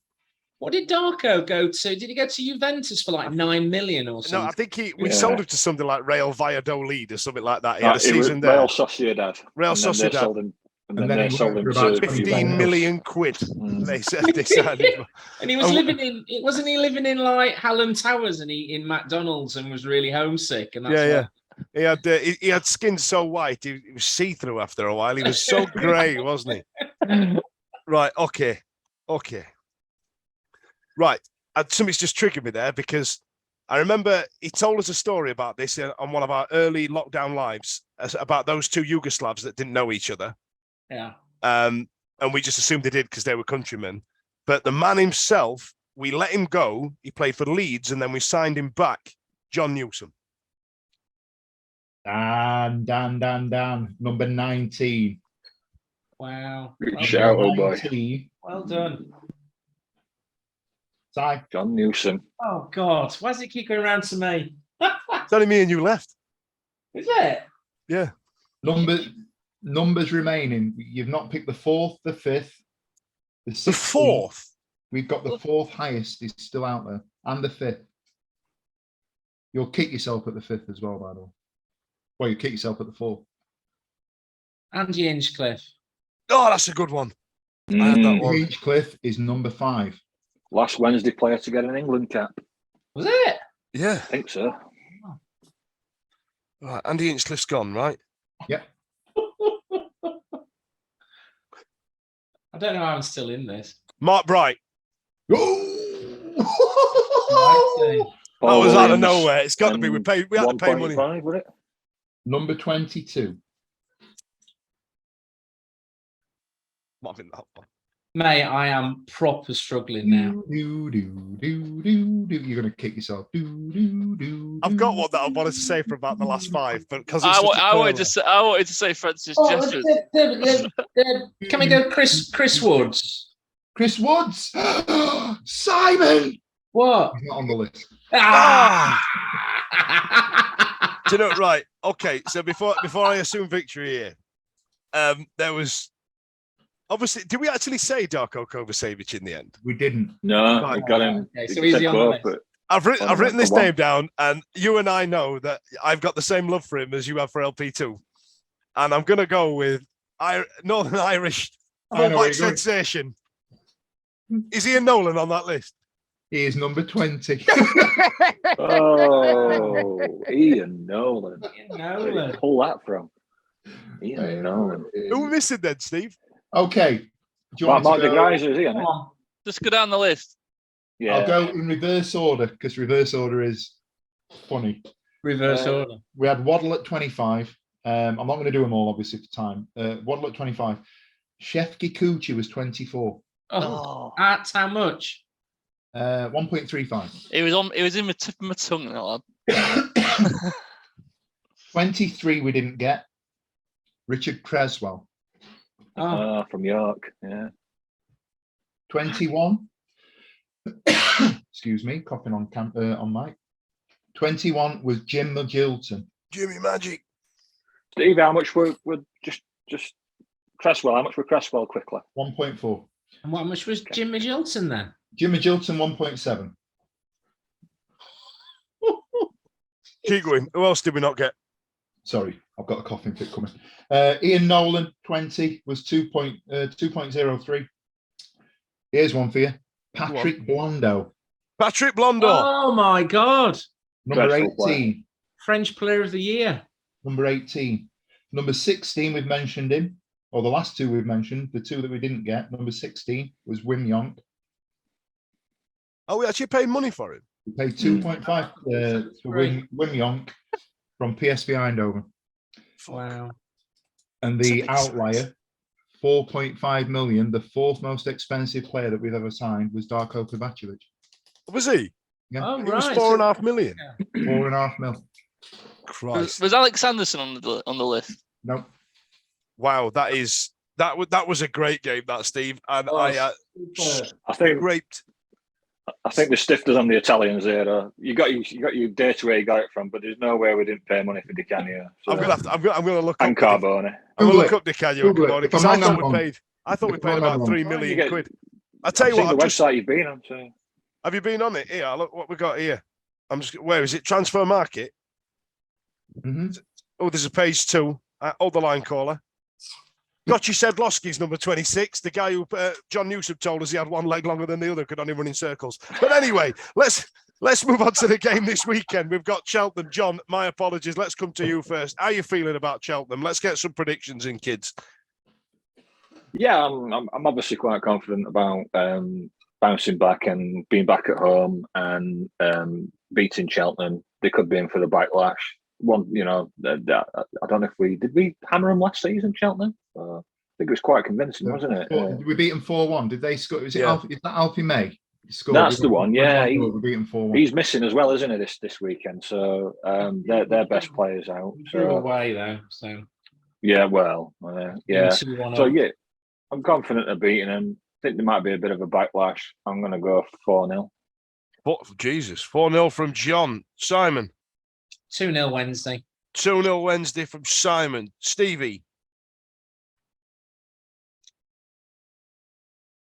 What did Darko go to? Did he go to Juventus for like 9 million or No, something? I think we Yeah. sold him to something like Real Valladolid or something like that. He had a It was season there. Real Sociedad. Real and then they Sociedad. sold him, and And then then they he sold went him for about to 15 15 Juventus. million quid. Mm. They said they signed him. And he was Oh. living in. Wasn't he living in like Hallam Towers and in McDonald's and was really homesick? And that's Yeah, why- He had skin so white, he was see-through after a while. He was so grey, wasn't he? Right, okay. Right, something's just triggered me there because I remember he told us a story about this on one of our early lockdown lives about those 2 Yugoslavs that didn't know each other. Yeah. And we just assumed they did because they were countrymen. But the man himself, we let him go. He played for Leeds, and then we signed him back, John Newsom. Dan. Number 19. Wow. Good Well, shout, oh boy. 19. well done. Si. John Newsom. Oh God, why does it keep going around to me? It's only me and you left. Is it? Yeah. Numbers remaining. You've not picked the 4th, the 5th, the 16th. The 4th. We've got the 4th highest is still out there, and the 5th. You'll kick yourself at the 5th as well, by the way. Well, you kick yourself at the 4th. Andy Hinchcliffe. Oh, that's a good one. I had that Mm. one. Hinchcliffe is number 5. Last Wednesday player to get an England cap. Was it? Yeah. I think so. Right, Andy Hinchcliffe's gone, right? Yep. I don't know how I'm still in this. Mark Bright. Oh! That was out of Williams nowhere. It's got to be. and We had to pay money. 1.5, was it? Number 22. Might have been that one. Mate, I am proper struggling now. You're gonna kick yourself. I've got one that I wanted to say for about the last 5, but because I wanted to say Francis Jeffers. Can we go Chris Woods? Chris Woods. Simon. What? He's not on the list. Ah! Do you know? Right. Okay. So before I assume victory here, there was obviously. Did we actually say Darko Kovacevic in the end? We didn't. No, Right. I got him. Okay, He so he's said the on the both, list. but I've written this Go on. name down, and you and I know that I've got the same love for him as you have for LP2, and I'm gonna go with Northern Irish I know where fullback you're going. sensation. Is Ian Nolan on that list? He is number 20. oh, Ian Nolan. Ian Where did Nolan. you pull that from? Ian Nolan. Who are we missing then, Steve? Okay. Do you Mark want me to de go? Geyser, is he on Come it? on. Just go down the list. Yeah. I'll go in reverse order because reverse order is funny. Reverse order. We had Waddle at 25. I'm not going to do them all, obviously, for time. Waddle at 25. Chef Kikuchi was 24. Oh, that's how much? 1.35. It was in the tip of my tongue. Lad. 23 we didn't get. Richard Creswell. From York. Yeah. 21. Excuse me, coughing on mic. 21 was Jim Magilton. Jimmy Magic. Steve, how much were just Cresswell? How much were Cresswell quickly? 1.4. And what much was Jim Magilton then? Jim Magilton 1.7. Keep going. Who else did we not get? Sorry, I've got a coughing fit coming. Ian Nolan 20 was 2.03. Here's one for you. Patrick Blondo. Patrick Blondo. Oh my God. Number Dreadful 18. French Player of the Year. Number 18. Number 16, we've mentioned him. Or the last two we've mentioned. The two that we didn't get. Number 16 was Wim Yonk. Oh, we actually paid money for him. We paid 2.5 for Wim Yonk from PSV Eindhoven. Wow. And the outlier, 4.5 million, the fourth most expensive player that we've ever signed was Darko Kovacevic. Was he? Yeah. Oh, He was right. 4.5 million. 4.5 mil. Christ. Was Alex Anderson on the list? No. Wow, that was a great game, that Steve. And I think the stiffness on the Italians there. You got your data where you got it from, but there's no way we didn't pay money for Di Canio. So. I'm gonna look up. And Carbone. I'm gonna look up Di Canio and Carbone because I thought we paid about 3 Oh, million quid. I tell I've you seen what, the website you've been on. So. Have you been on it? Here, look what we got here. Where is it? Transfer Market. Mm-hmm. Oh, there's a page 2. Hold the line, caller. Gotchi Sedlowski's number 26. The guy who John Newsom told us he had one leg longer than the other, could only run in circles. But anyway, let's move on to the game this weekend. We've got Cheltenham. John, my apologies. Let's come to you first. How are you feeling about Cheltenham? Let's get some predictions in, kids. Yeah, I'm obviously quite confident about bouncing back and being back at home and beating Cheltenham. They could be in for the backlash. I don't know if did we hammer them last season, Cheltenham? I think it was quite convincing, wasn't it? We beat them 4-1. Did they score? Is that Alfie May? That's the one. Yeah, we beat them 4-1. He's missing as well, isn't he? This weekend. So their best players out. So away though. So yeah, well, yeah. So yeah, I'm confident of beating them. I think there might be a bit of a backlash. I'm going to go 4-0. Jesus, 4-0 from John. Simon. 2-0 Wednesday. 2-0 Wednesday from Simon. Stevie.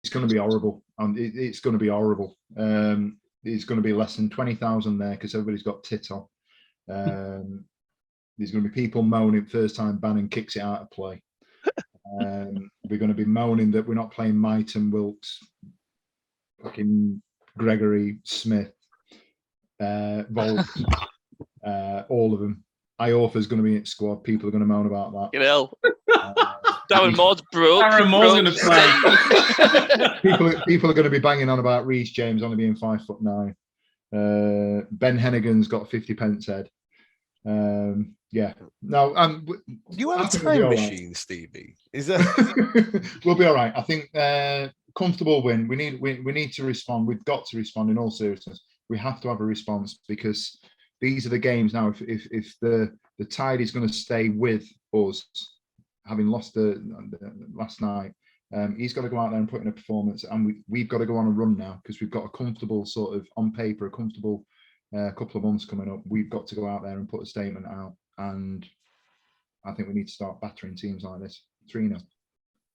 It's going to be horrible. It's going to be horrible. It's going to be less than 20,000 there because everybody's got tit on. There's going to be people moaning first time Bannon kicks it out of play. We're going to be moaning that we're not playing Myton, Wilkes, fucking Gregory, Smith, Volk, all of them. Iorfa's going to be in squad. People are going to moan about that. You know, Darren Moore's broke. Darren Moore's going to play. People are going to be banging on about Reece James only being 5'9". Ben Hennigan's got 50 pence head. Yeah. No. You have a time machine, right. Stevie. Is that? We'll be all right. I think comfortable win. We need to respond. We've got to respond in all seriousness. We have to have a response because these are the games now. If the tide is going to stay with us, having lost the last night, he's got to go out there and put in a performance, and we've got to go on a run now because we've got a comfortable sort of on paper, a comfortable couple of months coming up. We've got to go out there and put a statement out, and I think we need to start battering teams like this. 3-0.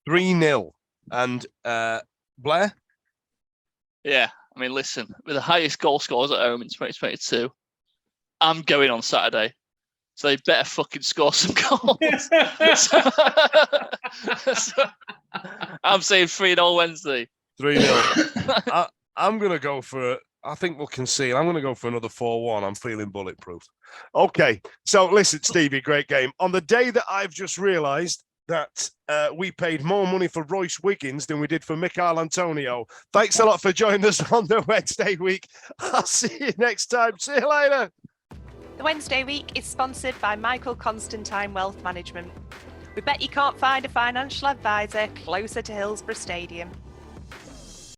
3-0. And Blair? Yeah, I mean, listen, with the highest goal scorers at home in 2022, I'm going on Saturday. So they better fucking score some goals. so, I'm saying 3-0 Wednesday. 3-0. I'm going to go for, I think we'll concede. I'm going to go for another 4-1. I'm feeling bulletproof. Okay. So listen, Stevie, great game. On the day that I've just realised that we paid more money for Royce Wiggins than we did for Michail Antonio. Thanks a lot for joining us on the Wednesday week. I'll see you next time. See you later. The Wednesday week is sponsored by Michael Constantine Wealth Management. We bet you can't find a financial advisor closer to Hillsborough Stadium.